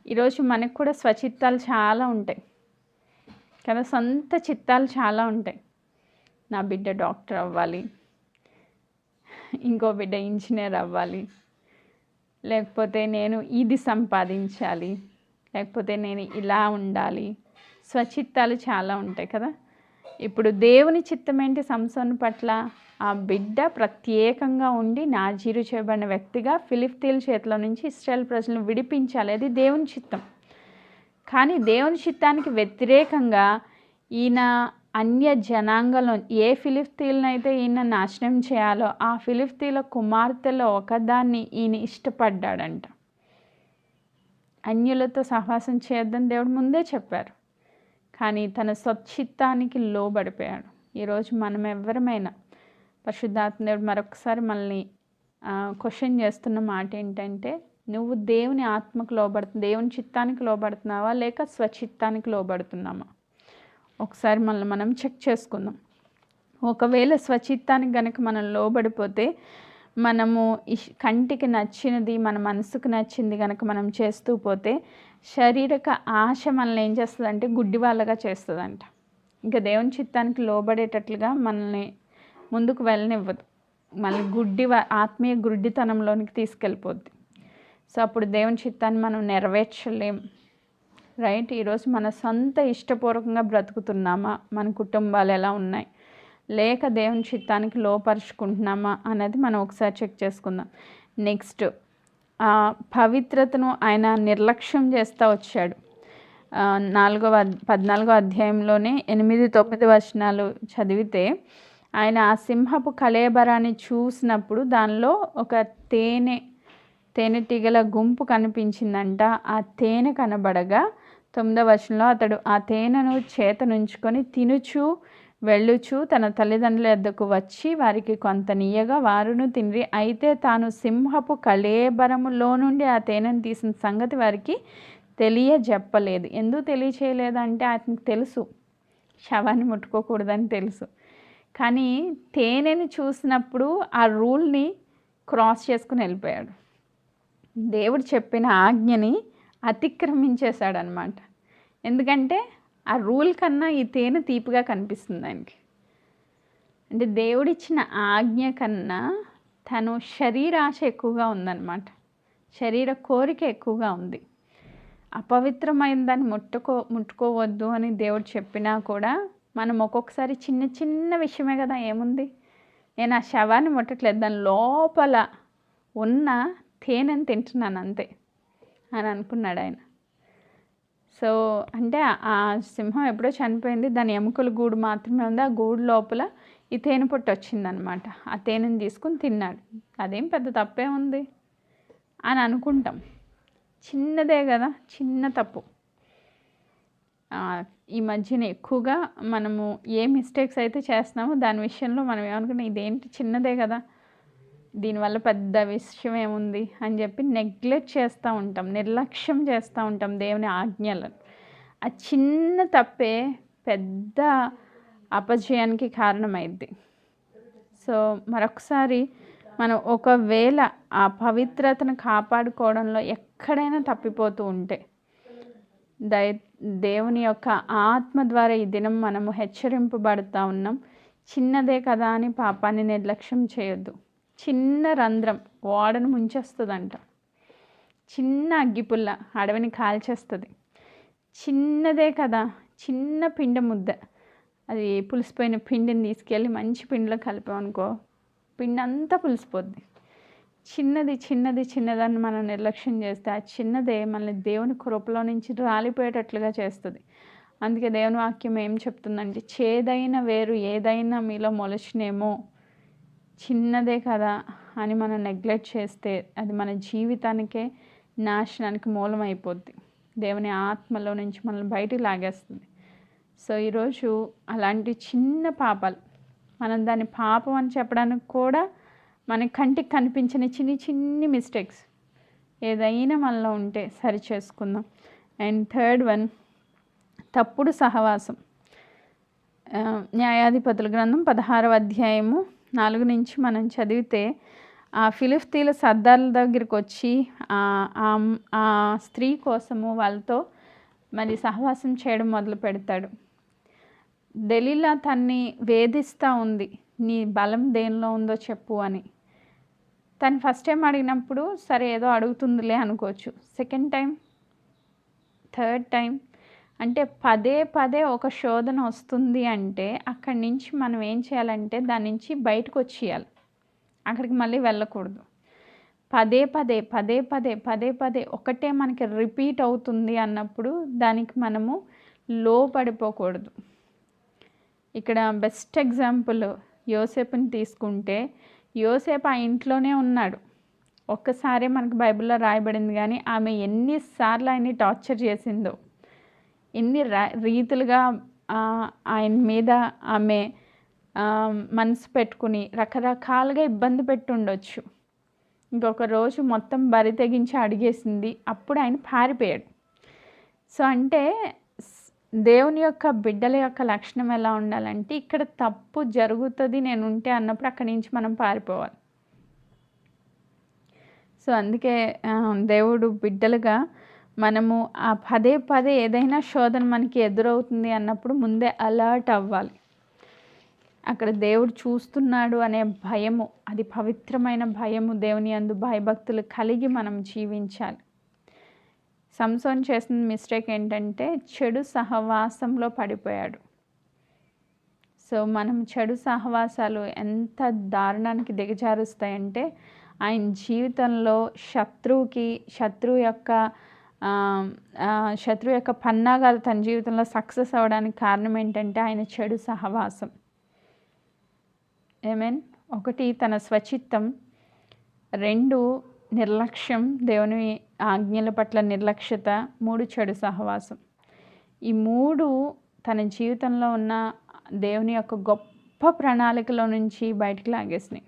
[SPEAKER 1] ఈరోజు మనకు కూడా స్వచిత్తాలు చాలా ఉంటాయి కదా, సొంత చిత్తాలు చాలా ఉంటాయి. నా బిడ్డ డాక్టర్ అవ్వాలి, ఇంకో బిడ్డ ఇంజనీర్ అవ్వాలి, లేకపోతే నేను ఇది సంపాదించాలి, లేకపోతే నేను ఇలా ఉండాలి. స్వచిత్తాలు చాలా ఉంటాయి కదా. ఇప్పుడు దేవుని చిత్తం ఏంటి? సంసోను పట్ల ఆ బిడ్డ ప్రత్యేకంగా ఉండి నాజీరు చేయబడిన వ్యక్తిగా ఫిలిష్తీయుల చేతిలో నుంచి ఇశ్రాయేల్ ప్రజలను విడిపించాలి. అది దేవుని చిత్తం. కానీ దేవుని చిత్తానికి వ్యతిరేకంగా ఈయన అన్య జనాంగంలో ఏ ఫిలిష్తీయులనైతే ఈయన నాశనం చేయాలో ఆ ఫిలిష్తీయుల కుమార్తెలో ఒకదాన్ని ఈయన ఇష్టపడ్డాడంట. అన్యులతో సహవాసం చేయొద్దని దేవుడు ముందే చెప్పారు, కానీ తన స్వచిత్తానికి లోబడిపోయాడు. ఈరోజు మనం ఎవరమైనా పరిశుద్ధాత్మ దేవుడు మరొకసారి మనల్ని క్వశ్చన్ చేస్తున్న మాట ఏంటంటే, నువ్వు దేవుని ఆత్మకు దేవుని చిత్తానికి లోబడుతున్నావా లేక స్వచిత్తానికి లోబడుతున్నామా? ఒకసారి మనం చెక్ చేసుకుందాం. ఒకవేళ స్వచిత్తానికి గనక మనం లోబడిపోతే మనము కంటికి నచ్చినది, మన మనసుకు నచ్చింది గనక మనం చేస్తూ పోతే శారీరక ఆశ మనల్ని ఏం చేస్తుందంటే గుడ్డివాళ్ళగా చేస్తుందంట. ఇంకా దేవుని చిత్తానికి లోబడేటట్లుగా మనల్ని ముందుకు వెళ్ళనివ్వదు. మళ్ళీ ఆత్మీయ గుడ్డితనంలోనికి తీసుకెళ్ళిపోద్ది. సో అప్పుడు దేవుని చిత్తాన్ని మనం నెరవేర్చలేం. రైట్? ఈరోజు మన సొంత ఇష్టపూర్వకంగా బ్రతుకుతున్నామా, మన కుటుంబాలు ఎలా ఉన్నాయి, లేక దేవుని చిత్తానికి లోపరుచుకుంటున్నామా అనేది మనం ఒకసారి చెక్ చేసుకుందాం. నెక్స్ట్, పవిత్రతను ఆయన నిర్లక్ష్యం చేస్తూ వచ్చాడు. 14వ అధ్యాయంలోనే 8-9 వచనాలు చదివితే ఆయన ఆ సింహపు కళేబరాన్ని చూసినప్పుడు దానిలో ఒక తేనెటీగల గుంపు కనిపించిందంట. ఆ తేనె కనబడగా 9వ వచనంలో అతడు ఆ తేనెను చేతనుంచుకొని తినుచు వెళ్ళుచు తన తల్లిదండ్రుల యొద్దకు వచ్చి వారికి కొంత నీయగా వారును తినిరి. అయితే తాను సింహపు కళేబరములో నుండి ఆ తేనెను తీసిన సంగతి వారికి తెలియజెప్పలేదు. ఎందుకు తెలియచేయలేదంటే ఆయనకు తెలుసు శవాన్ని ముట్టుకోకూడదని తెలుసు. కానీ తేనెని చూసినప్పుడు ఆ రూల్ని క్రాస్ చేసుకుని వెళ్ళిపోయాడు. దేవుడు చెప్పిన ఆజ్ఞని అతిక్రమించేశాడనమాట. ఎందుకంటే ఆ రూల్ కన్నా ఈ తేనె తీపిగా కనిపిస్తుంది ఆయనకి. అంటే దేవుడిచ్చిన ఆజ్ఞ కన్నా తను శరీరాశ ఎక్కువగా ఉందన్నమాట. శరీర కోరిక ఎక్కువగా ఉంది. అపవిత్రమైన దాన్ని ముట్టుకోవద్దు అని దేవుడు చెప్పినా కూడా మనం ఒక్కొక్కసారి చిన్న చిన్న విషయమే కదా, ఏముంది, నేను ఆ శవాన్ని ముట్టట్లేదు, దాని లోపల ఉన్న తేనెని తింటున్నాను అంతే అని అనుకున్నాడు ఆయన. సో అంటే ఆ సింహం ఎప్పుడో చనిపోయింది, దాని ఎముకల గూడు మాత్రమే ఉంది. ఆ గూడు లోపల ఈ తేనె పొట్టు వచ్చిందనమాట. ఆ తేనెని తీసుకుని తిన్నాడు. అదేం పెద్ద తప్పే ఉంది అని అనుకుంటాం. చిన్నదే కదా, చిన్న తప్పు. ఈ మధ్యన ఎక్కువగా మనము ఏ మిస్టేక్స్ అయితే చేస్తున్నామో దాని విషయంలో మనం ఏమనుకున్నాం, ఇదేంటి చిన్నదే కదా, దీనివల్ల పెద్ద విషయం ఏముంది అని చెప్పి నెగ్లెక్ట్ చేస్తూ ఉంటాం, నిర్లక్ష్యం చేస్తూ ఉంటాం దేవుని ఆజ్ఞలను. ఆ చిన్న తప్పే పెద్ద అపజయానికి కారణమైద్ది. సో మరొకసారి మనం ఒకవేళ ఆ పవిత్రతను కాపాడుకోవడంలో ఎక్కడైనా తప్పిపోతూ ఉంటే దేవుని యొక్క ఆత్మ ద్వారా ఈ దినం మనము హెచ్చరింపబడుతూ ఉన్నాం. చిన్నదే కదా అని పాపాన్ని నిర్లక్ష్యం చేయొద్దు. చిన్న రంధ్రం ఓడను ముంచేస్తుందంట. చిన్న అగ్గిపుల్ల అడవిని కాల్చేస్తుంది. చిన్నదే కదా, చిన్న పిండి ముద్ద, అది పులిసిపోయిన పిండిని తీసుకెళ్ళి మంచి పిండిలో కలిపామనుకో, పిండి అంతా పులిసిపోద్ది. చిన్నదని మనం నిర్లక్ష్యం చేస్తే ఆ చిన్నదే మనల్ని దేవుని కృపలో నుంచి రాలిపోయేటట్లుగా చేస్తుంది. అందుకే దేవుని వాక్యం ఏం చెప్తుందంటే, చేదైన వేరు ఏదైనా మీలో మొలచినేమో, చిన్నదే కదా అని మనం నెగ్లెక్ట్ చేస్తే అది మన జీవితానికే నాశనానికి మూలమైపోద్ది. దేవుని ఆత్మలో నుంచి మనల్ని బయటికి లాగేస్తుంది. సో ఈరోజు అలాంటి చిన్న పాపాలు, మనం దాన్ని పాపం అని చెప్పడానికి కూడా మన కంటికి కనిపించిన చిన్ని మిస్టేక్స్ ఏదైనా మనలో ఉంటే సరి చేసుకుందాం. అండ్ థర్డ్ వన్, తప్పుడు సహవాసం. న్యాయాధిపతుల గ్రంథం 16వ అధ్యాయము 4 నుంచి మనం చదివితే, ఆ ఫిలిష్తీయుల సర్దార్ల దగ్గరికి వచ్చి ఆ స్త్రీ కోసము వాళ్ళతో మరి సహవాసం చేయడం మొదలు పెడతాడు. దెలీలా తన్ని వేధిస్తూ ఉంది, నీ బలం దేనిలో ఉందో చెప్పు అని. తను ఫస్ట్ టైం అడిగినప్పుడు సరే ఏదో అడుగుతుందిలే అనుకోవచ్చు. సెకండ్ టైం, థర్డ్ టైం అంటే పదే ఒక శోధన వస్తుంది అంటే అక్కడి నుంచి మనం ఏం చేయాలంటే దాని నుంచి బయటకు వచ్చేయాలి. అక్కడికి మళ్ళీ వెళ్ళకూడదు. పదే ఒకటే మనకి రిపీట్ అవుతుంది అన్నప్పుడు దానికి మనము లోపడిపోకూడదు. ఇక్కడ బెస్ట్ ఎగ్జాంపుల్ యోసేపుని తీసుకుంటే, యోసేపు ఆ ఇంట్లోనే ఉన్నాడు. ఒక్కసారి మనకు బైబిల్లో రాయబడింది, కానీ ఆమె ఎన్నిసార్లు ఆయన్ని టార్చర్ చేసిందో, ఎన్ని రీతులుగా ఆయన మీద ఆమె మనసు పెట్టుకుని రకరకాలుగా ఇబ్బంది పెట్టుండొచ్చు. ఇంకొక రోజు మొత్తం బరి తెగించి అడిగేసింది. అప్పుడు ఆయన పారిపోయాడు. సో అంటే దేవుని యొక్క బిడ్డల యొక్క లక్షణం ఎలా ఉండాలంటే, ఇక్కడ తప్పు జరుగుతుంది నేను ఉంటే అన్నప్పుడు అక్కడి నుంచి మనం పారిపోవాలి. సో అందుకే దేవుడు బిడ్డలుగా మనము ఆ పదే పదే ఏదైనా శోధన మనకి ఎదురవుతుంది అన్నప్పుడు ముందే అలర్ట్ అవ్వాలి. అక్కడ దేవుడు చూస్తున్నాడు అనే భయము, అది పవిత్రమైన భయము, దేవుని యందు భయభక్తులు కలిగి మనం జీవించాలి. సంసోన్ చేసిన మిస్టేక్ ఏంటంటే చెడు సహవాసంలో పడిపోయాడు. సో మనం చెడు సహవాసాలు ఎంత దారుణానికి దిగజారుస్తాయంటే, ఆయన జీవితంలో శత్రువు యొక్క పన్నాగాలు తన జీవితంలో సక్సెస్ అవ్వడానికి కారణం ఏంటంటే ఆయన చెడు సహవాసం. ఏమేన్ 1 తన స్వచిత్తం, 2 నిర్లక్ష్యం, దేవుని ఆజ్ఞల పట్ల నిర్లక్ష్యత, 3 చెడు సహవాసం. ఈ 3 తన జీవితంలో ఉన్న దేవుని యొక్క గొప్ప ప్రణాళికలో నుంచి బయటికి లాగేసినాయి.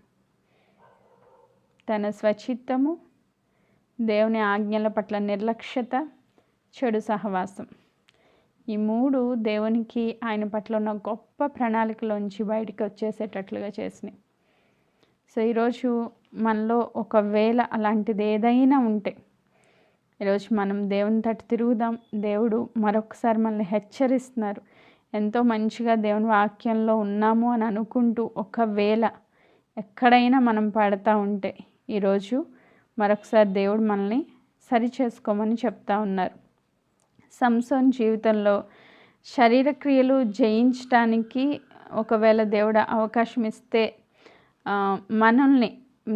[SPEAKER 1] తన స్వచిత్తము, దేవుని ఆజ్ఞల పట్ల నిర్లక్ష్యత, చెడు సహవాసం. ఈ 3 దేవునికి ఆయన పట్ల ఉన్న గొప్ప ప్రణాళికలోంచి బయటికి వచ్చేసేటట్లుగా చేసినాయి. సో ఈరోజు మనలో ఒకవేళ అలాంటిది ఏదైనా ఉంటే, ఈరోజు మనం దేవుని తట్టు తిరుగుదాం. దేవుడు మరొకసారి మనల్ని హెచ్చరిస్తున్నారు. ఎంతో మంచిగా దేవుని వాక్యంలో ఉన్నాము అని అనుకుంటూ ఒకవేళ ఎక్కడైనా మనం పడతా ఉంటే ఈరోజు మరొకసారి దేవుడు మనల్ని సరి చేసుకోమని చెప్తా ఉన్నారు. సంసోన్ జీవితంలో శరీర క్రియలు జయించడానికి ఒకవేళ దేవుడు అవకాశం ఇస్తే మనల్ని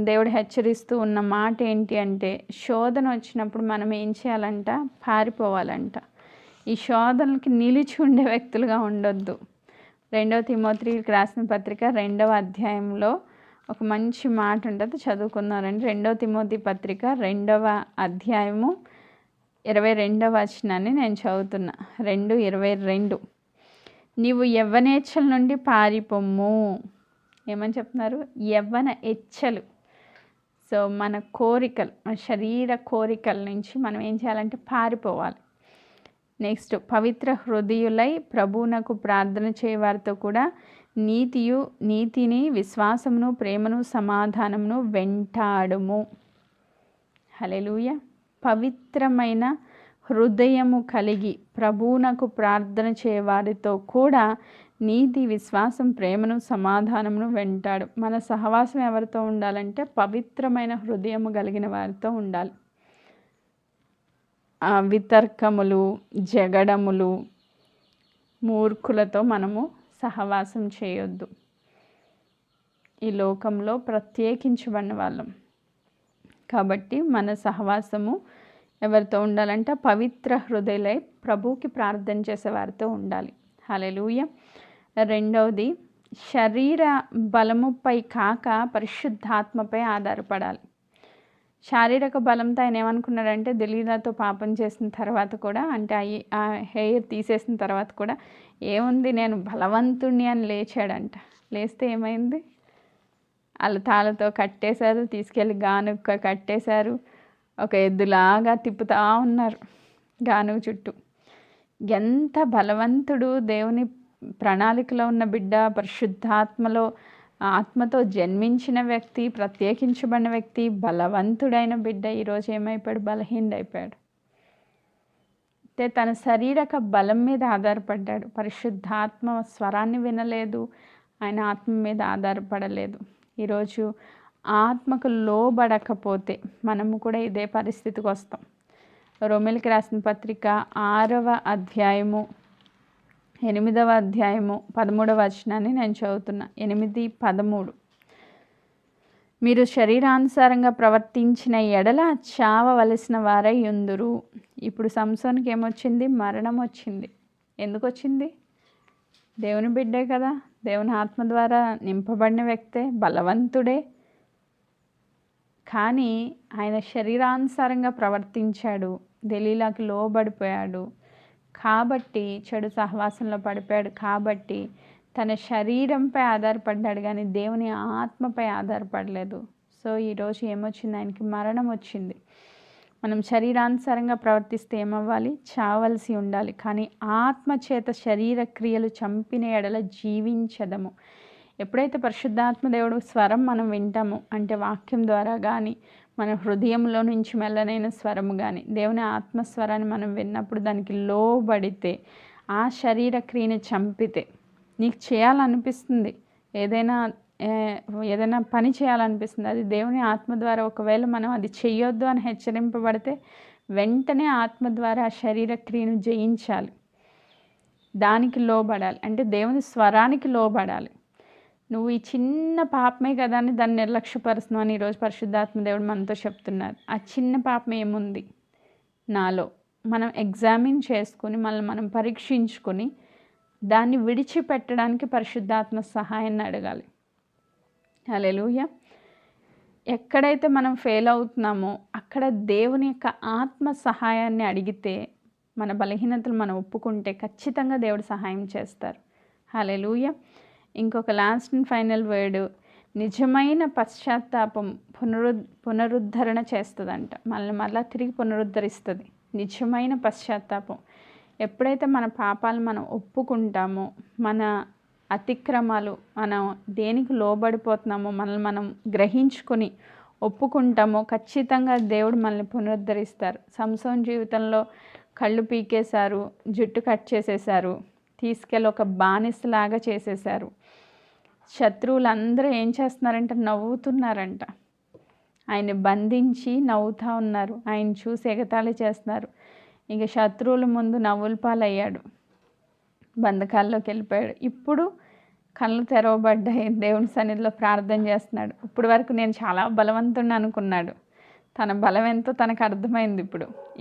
[SPEAKER 1] దేవుడు హెచ్చరిస్తూ ఉన్న మాట ఏంటి అంటే, శోధన వచ్చినప్పుడు మనం ఏం చేయాలంట? పారిపోవాలంట. ఈ శోధనలకి నిలిచి ఉండే వ్యక్తులుగా ఉండొద్దు. 2 తిమోతికి రాసిన పత్రిక 2వ అధ్యాయంలో ఒక మంచి మాట ఉంటుంది, చదువుకున్నారండి. 2 తిమోతి పత్రిక 2వ అధ్యాయము 22వ వచనాన్ని నేను చదువుతున్నా. 2:22. నీవు యవ్వనేచ్ఛల నుండి పారిపోమ్ము. ఏమని చెప్తున్నారు? యవ్వన ఎచ్చలు. సో మన కోరికలు, మన శరీర కోరికల నుంచి మనం ఏం చేయాలంటే పారిపోవాలి. నెక్స్ట్, పవిత్ర హృదయులై ప్రభువునకు ప్రార్థన చేయవారితో కూడా నీతిని, విశ్వాసమును, ప్రేమను, సమాధానమును వెంటాడుము. హల్లెలూయా. పవిత్రమైన హృదయము కలిగి ప్రభువునకు ప్రార్థన చేయవారితో కూడా నీతి, విశ్వాసం, ప్రేమను, సమాధానమును వెంటాడు. మన సహవాసం ఎవరితో ఉండాలంటే పవిత్రమైన హృదయము కలిగిన వారితో ఉండాలి. వితర్కములు, జగడములు, మూర్ఖులతో మనము సహవాసం చేయొద్దు. ఈ లోకంలో ప్రత్యేకించబడిన వాళ్ళం కాబట్టి మన సహవాసము ఎవరితో ఉండాలంటే పవిత్ర హృదయులై ప్రభువుకి ప్రార్థన చేసే వారితో ఉండాలి. హల్లెలూయా. 2వది, శరీర బలముపై కాక పరిశుద్ధాత్మపై ఆధారపడాలి. శారీరక బలంతో ఆయన ఏమనుకున్నాడంటే, దెలీలాతో పాపం చేసిన తర్వాత కూడా, అంటే ఆ హెయిర్ తీసేసిన తర్వాత కూడా ఏముంది నేను బలవంతుణ్ణి అని లేచాడంట. లేస్తే ఏమైంది? వాళ్ళ తాళ్ళతో కట్టేశారు, తీసుకెళ్ళి గానుగ కట్టేశారు, ఒక ఎద్దులాగా తిప్పుతూ ఉన్నారు గానుగ చుట్టూ. ఎంత బలవంతుడు! దేవుని ప్రణాళికలో ఉన్న బిడ్డ, పరిశుద్ధాత్మలో ఆత్మతో జన్మించిన వ్యక్తి, ప్రత్యేకించబడిన వ్యక్తి, బలవంతుడైన బిడ్డ ఈరోజు ఏమైపోయాడు? బలహీనుడైపోయాడు. అయితే తన శరీరక బలం మీద ఆధారపడ్డాడు. పరిశుద్ధాత్మ స్వరాన్ని వినలేదు, ఆయన ఆత్మ మీద ఆధారపడలేదు. ఈరోజు ఆత్మకు లోబడకపోతే మనము కూడా ఇదే పరిస్థితికి వస్తాం. రోమీయులకు రాసిన పత్రిక 6వ అధ్యాయము 8వ అధ్యాయము 13వ వచనాన్ని నేను చదువుతున్నా. 8:13. మీరు శరీరానుసారంగా ప్రవర్తించిన ఎడల చావవలసిన వారై యుందురు. ఇప్పుడు సంసోన్కి ఏమొచ్చింది? మరణం వచ్చింది. ఎందుకు వచ్చింది? దేవుని బిడ్డే కదా, దేవుని ఆత్మ ద్వారా నింపబడిన వ్యక్తే, బలవంతుడే. కానీ ఆయన శరీరానుసారంగా ప్రవర్తించాడు, దెలీలాకి లోబడిపోయాడు కాబట్టి, చెడు సహవాసంలో పడిపోయాడు కాబట్టి తన శరీరంపై ఆధారపడ్డాడు కానీ దేవుని ఆత్మపై ఆధారపడలేదు. సో ఈరోజు ఏమొచ్చింది? ఆయనకి మరణం వచ్చింది. మనం శరీరానుసారంగా ప్రవర్తిస్తే ఏమవ్వాలి? చావలసి ఉండాలి. కానీ ఆత్మ చేత శరీర క్రియలు చంపిన ఎడల జీవించదము. ఎప్పుడైతే పరిశుద్ధాత్మ దేవుడు స్వరం మనం వింటామో, అంటే వాక్యం ద్వారా కానీ, మన హృదయంలో నుంచి మెల్లనైన స్వరము కానీ, దేవుని ఆత్మస్వరాన్ని మనం విన్నప్పుడు దానికి లోబడితే, ఆ శరీర క్రియని చంపితే, నీకు చేయాలనిపిస్తుంది ఏదైనా పని చేయాలనిపిస్తుంది, అది దేవుని ఆత్మ ద్వారా ఒకవేళ మనం అది చెయ్యొద్దు అని హెచ్చరింపబడితే వెంటనే ఆత్మ ద్వారా ఆ శరీర క్రియను జయించాలి. దానికి లోబడాలి, అంటే దేవుని స్వరానికి లోబడాలి. నువ్వు ఈ చిన్న పాపమే కదా అని దాన్ని నిర్లక్ష్యపరుస్తున్నావు అని ఈరోజు పరిశుద్ధాత్మ దేవుడు మనతో చెప్తున్నారు. ఆ చిన్న పాపం ఏముంది నాలో? మనం ఎగ్జామిన్ చేసుకుని మనల్ని మనం పరీక్షించుకొని దాన్ని విడిచిపెట్టడానికి పరిశుద్ధాత్మ సహాయాన్ని అడగాలి. హల్లెలూయా. ఎక్కడైతే మనం ఫెయిల్ అవుతున్నామో అక్కడ దేవుని యొక్క ఆత్మ సహాయాన్ని అడిగితే, మన బలహీనతలు మనం ఒప్పుకుంటే ఖచ్చితంగా దేవుడు సహాయం చేస్తారు. హల్లెలూయా. ఇంకొక లాస్ట్ అండ్ ఫైనల్ వర్డ్, నిజమైన పశ్చాత్తాపం పునరుద్ధరణ చేస్తుందంట. మళ్ళీ తిరిగి పునరుద్ధరిస్తుంది నిజమైన పశ్చాత్తాపం. ఎప్పుడైతే మన పాపాలు మనం ఒప్పుకుంటామో, మన అతిక్రమాలు మనం దేనికి లోబడిపోతున్నామో మనల్ని మనం గ్రహించుకొని ఒప్పుకుంటామో ఖచ్చితంగా దేవుడు మనల్ని పునరుద్ధరిస్తారు. సంసోన్ జీవితంలో కళ్ళు పీకేశారు, జుట్టు కట్ చేసేశారు, తీసుకెళ్ళి ఒక బానిసలాగా చేసేశారు. శత్రువులందరూ ఏం చేస్తున్నారంటే నవ్వుతున్నారంట. ఆయన బంధించి నవ్వుతూ ఉన్నారు, ఆయన చూసి ఎగతాళి చేస్తున్నారు. ఇక శత్రువుల ముందు నవ్వుల పాలయ్యాడు, బంధకాల్లోకి వెళ్ళిపోయాడు. ఇప్పుడు కళ్ళు తెరవబడ్డాయి, దేవుని సన్నిధిలో ప్రార్థన చేస్తున్నాడు. ఇప్పుడు వరకు నేను చాలా బలవంతుడిని అనుకున్నాడు, తన బలం ఎంతో తనకు అర్థమైంది.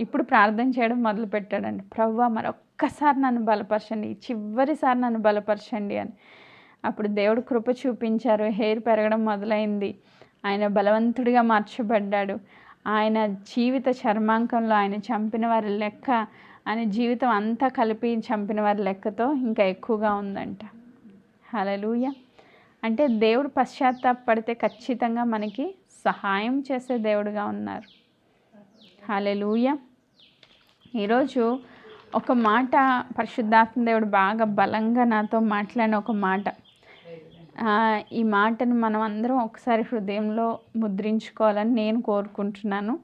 [SPEAKER 1] ఇప్పుడు ప్రార్థన చేయడం మొదలుపెట్టాడండి. ప్రభువా మరొక్కసారి నన్ను బలపరచండి, చివరిసారి నన్ను బలపరచండి అని. అప్పుడు దేవుడు కృప చూపించారు, హెయిర్ పెరగడం మొదలైంది, ఆయన బలవంతుడిగా మార్చబడ్డాడు. ఆయన జీవిత చర్మాంకంలో ఆయన చంపిన వారి లెక్క, ఆయన జీవితం అంతా కలిపి చంపిన వారి లెక్కతో ఇంకా ఎక్కువగా ఉందంట. హల్లెలూయా. అంటే దేవుడు పశ్చాత్తాపడితే ఖచ్చితంగా మనకి సహాయం చేసే దేవుడుగా ఉన్నారు. హల్లెలూయా. ఈరోజు ఒక మాట పరిశుద్ధాత్మ దేవుడు బాగా బలంగా నాతో మాట్లాడిన ఒక మాట, ఈ మాటను మనం అందరం ఒకసారి హృదయంలో ముద్రించుకోవాలని నేను కోరుకుంటున్నాను.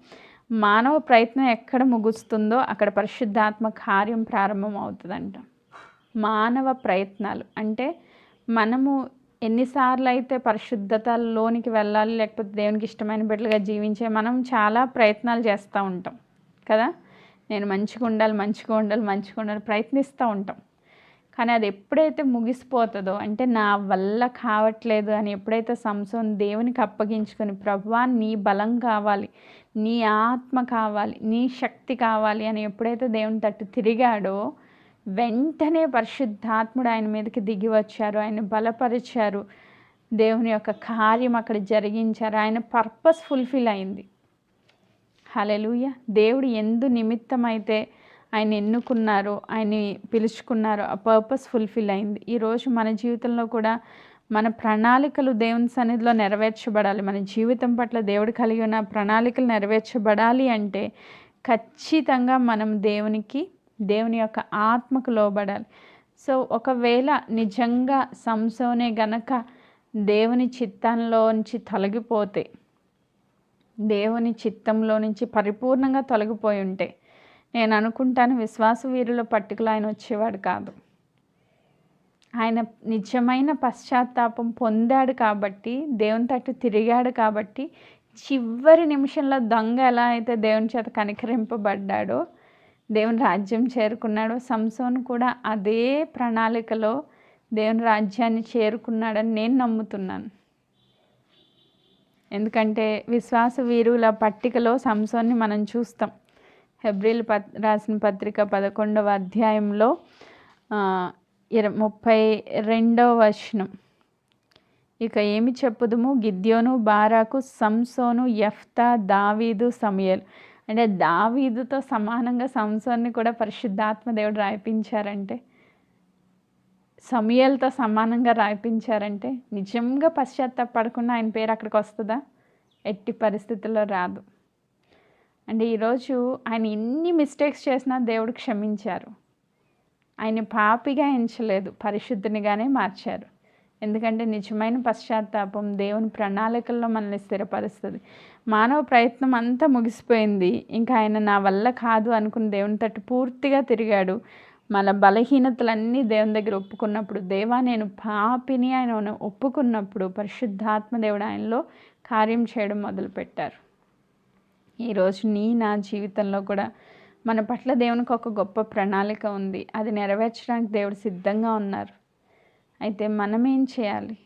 [SPEAKER 1] మానవ ప్రయత్నం ఎక్కడ ముగుస్తుందో అక్కడ పరిశుద్ధాత్మ కార్యం ప్రారంభం అవుతుందంట. మానవ ప్రయత్నాలు అంటే మనము ఎన్నిసార్లు అయితే పరిశుద్ధతలోనికి వెళ్ళాలి, లేకపోతే దేవునికి ఇష్టమైన బిడ్డలుగా జీవించే మనం చాలా ప్రయత్నాలు చేస్తూ ఉంటాం కదా. నేను మంచిగా ఉండాలి ప్రయత్నిస్తూ ఉంటాం. కానీ అది ఎప్పుడైతే ముగిసిపోతుందో, అంటే నా వల్ల కావట్లేదు అని ఎప్పుడైతే సంసోన్ దేవునికి అప్పగించుకొని, ప్రభువా నీ బలం కావాలి, నీ ఆత్మ కావాలి, నీ శక్తి కావాలి అని ఎప్పుడైతే దేవుని తట్టు తిరిగాడో వెంటనే పరిశుద్ధాత్ముడు ఆయన మీదకి దిగి వచ్చారు, ఆయన బలపరిచారు, దేవుని యొక్క కార్యం అక్కడ జరిగించారు, ఆయన పర్పస్ ఫుల్ఫిల్ అయింది. హల్లెలూయా. దేవుడు ఎందు నిమిత్తమైతే ఆయన ఎన్నుకున్నారో, ఆయన్ని పిలుచుకున్నారో ఆ పర్పస్ ఫుల్ఫిల్ అయింది. ఈరోజు మన జీవితంలో కూడా మన ప్రణాళికలు దేవుని సన్నిధిలో నెరవేర్చబడాలి. మన జీవితం పట్ల దేవుడు కలిగి ఉన్న ప్రణాళికలు నెరవేర్చబడాలి అంటే ఖచ్చితంగా మనం దేవుని యొక్క ఆత్మకు లోబడాలి. సో ఒకవేళ నిజంగా సంసోనే గనక దేవుని చిత్తంలోంచి తొలగిపోతే, దేవుని చిత్తంలో నుంచి పరిపూర్ణంగా తొలగిపోయి ఉంటే, నేను అనుకుంటాను విశ్వాస వీరుల పట్టికలో ఆయన వచ్చేవాడు కాదు. ఆయన నిజమైన పశ్చాత్తాపం పొందాడు కాబట్టి, దేవుని తట్టు తిరిగాడు కాబట్టి, చివరి నిమిషంలో దొంగ ఎలా అయితే దేవుని చేత కనికరింపబడ్డాడో, దేవుని రాజ్యం చేరుకున్నాడో, సంసోను కూడా అదే ప్రణాళికలో దేవుని రాజ్యాన్ని చేరుకున్నాడని నేను నమ్ముతున్నాను. ఎందుకంటే విశ్వాస వీరుల పట్టికలో సంసోన్ని మనం చూస్తాం. హెబ్రీలు రాసిన పత్రిక 11వ అధ్యాయంలో 32వ వచనం, ఇక ఏమి చెప్పుదుము, గిద్యోను, బారాకు, సంసోను, యెఫ్తా, దావీదు, సమూయేలు. అంటే దావీదుతో సమానంగా సంసోన్ని కూడా పరిశుద్ధాత్మ దేవుడు రాయిపించారంటే, సమూయేలుతో సమానంగా రాయిపించారంటే నిజంగా పశ్చాత్తాపడకుండా ఆయన పేరు అక్కడికి వస్తుందా? ఎట్టి పరిస్థితుల్లో రాదు. అంటే ఈరోజు ఆయన ఎన్ని మిస్టేక్స్ చేసినా దేవుడు క్షమించారు. ఆయన పాపిగా ఎంచలేదు, పరిశుద్ధునిగానే మార్చారు. ఎందుకంటే నిజమైన పశ్చాత్తాపం దేవుని ప్రణాళికల్లో మనల్ని స్థిరపరుస్తుంది. మానవ ప్రయత్నం అంతా ముగిసిపోయింది. ఇంకా ఆయన నా వల్ల కాదు అనుకుని దేవుని తట్టు పూర్తిగా తిరిగాడు. మన బలహీనతలన్నీ దేవుని దగ్గర ఒప్పుకున్నప్పుడు, దేవా నేను పాపిని ఆయన ఒప్పుకున్నప్పుడు పరిశుద్ధాత్మ దేవుడు ఆయనలో కార్యం చేయడం మొదలుపెట్టారు. ఈరోజు నా జీవితంలో కూడా మన పట్ల దేవునికి ఒక గొప్ప ప్రణాళిక ఉంది. అది నెరవేర్చడానికి దేవుడు సిద్ధంగా ఉన్నారు. అయితే మనం ఏం చేయాలి?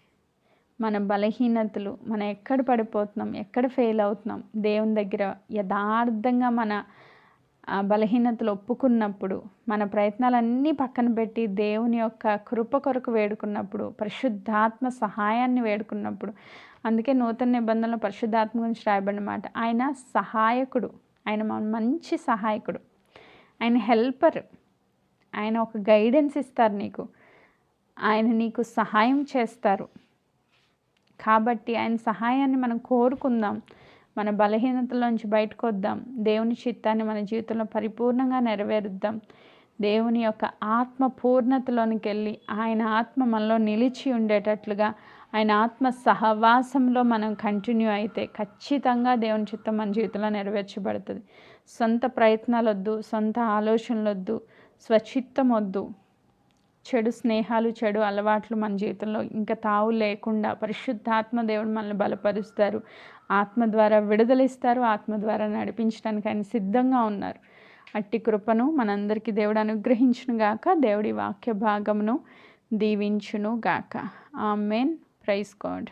[SPEAKER 1] మన బలహీనతలు, మనం ఎక్కడ పడిపోతున్నాం, ఎక్కడ ఫెయిల్ అవుతున్నాం, దేవుని దగ్గర యథార్థంగా మన బలహీనతలు ఒప్పుకున్నప్పుడు, మన ప్రయత్నాలన్నీ పక్కన పెట్టి దేవుని యొక్క కృప కొరకు వేడుకున్నప్పుడు, పరిశుద్ధాత్మ సహాయాన్ని వేడుకున్నప్పుడు, అందుకే నూతన నిబంధనలో పరిశుద్ధాత్మ గురించి రాయబడిన మాట, ఆయన సహాయకుడు, ఆయన మంచి సహాయకుడు, ఆయన హెల్పర్, ఆయన ఒక గైడెన్స్ ఇస్తారు నీకు, ఆయన నీకు సహాయం చేస్తారు. కాబట్టి ఆయన సహాయాన్ని మనం కోరుకుందాం, మన బలహీనతలోంచి బయటకు వద్దాం, దేవుని చిత్తాన్ని మన జీవితంలో పరిపూర్ణంగా నెరవేరుద్దాం. దేవుని యొక్క ఆత్మ పూర్ణతలోనికి వెళ్ళి ఆయన ఆత్మ మనలో నిలిచి ఉండేటట్లుగా, ఆయన ఆత్మ సహవాసంలో మనం కంటిన్యూ అయితే ఖచ్చితంగా దేవుని చిత్తం మన జీవితంలో నెరవేర్చబడుతుంది. సొంత ప్రయత్నాలు వద్దు, సొంత ఆలోచనలు వద్దు, స్వచిత్తం వద్దు, చెడు స్నేహాలు, చెడు అలవాట్లు మన జీవితంలో ఇంకా తావు లేకుండా పరిశుద్ధాత్మ దేవుడు మనల్ని బలపరుస్తారు. ఆత్మ ద్వారా విడుదలిస్తారు, ఆత్మ ద్వారా నడిపించడానికి ఆయన సిద్ధంగా ఉన్నారు. అట్టి కృపను మనందరికీ దేవుడు అనుగ్రహించును గాక. దేవుడి వాక్య భాగమును దీవించును గాక. ఆమేన్. Praise God.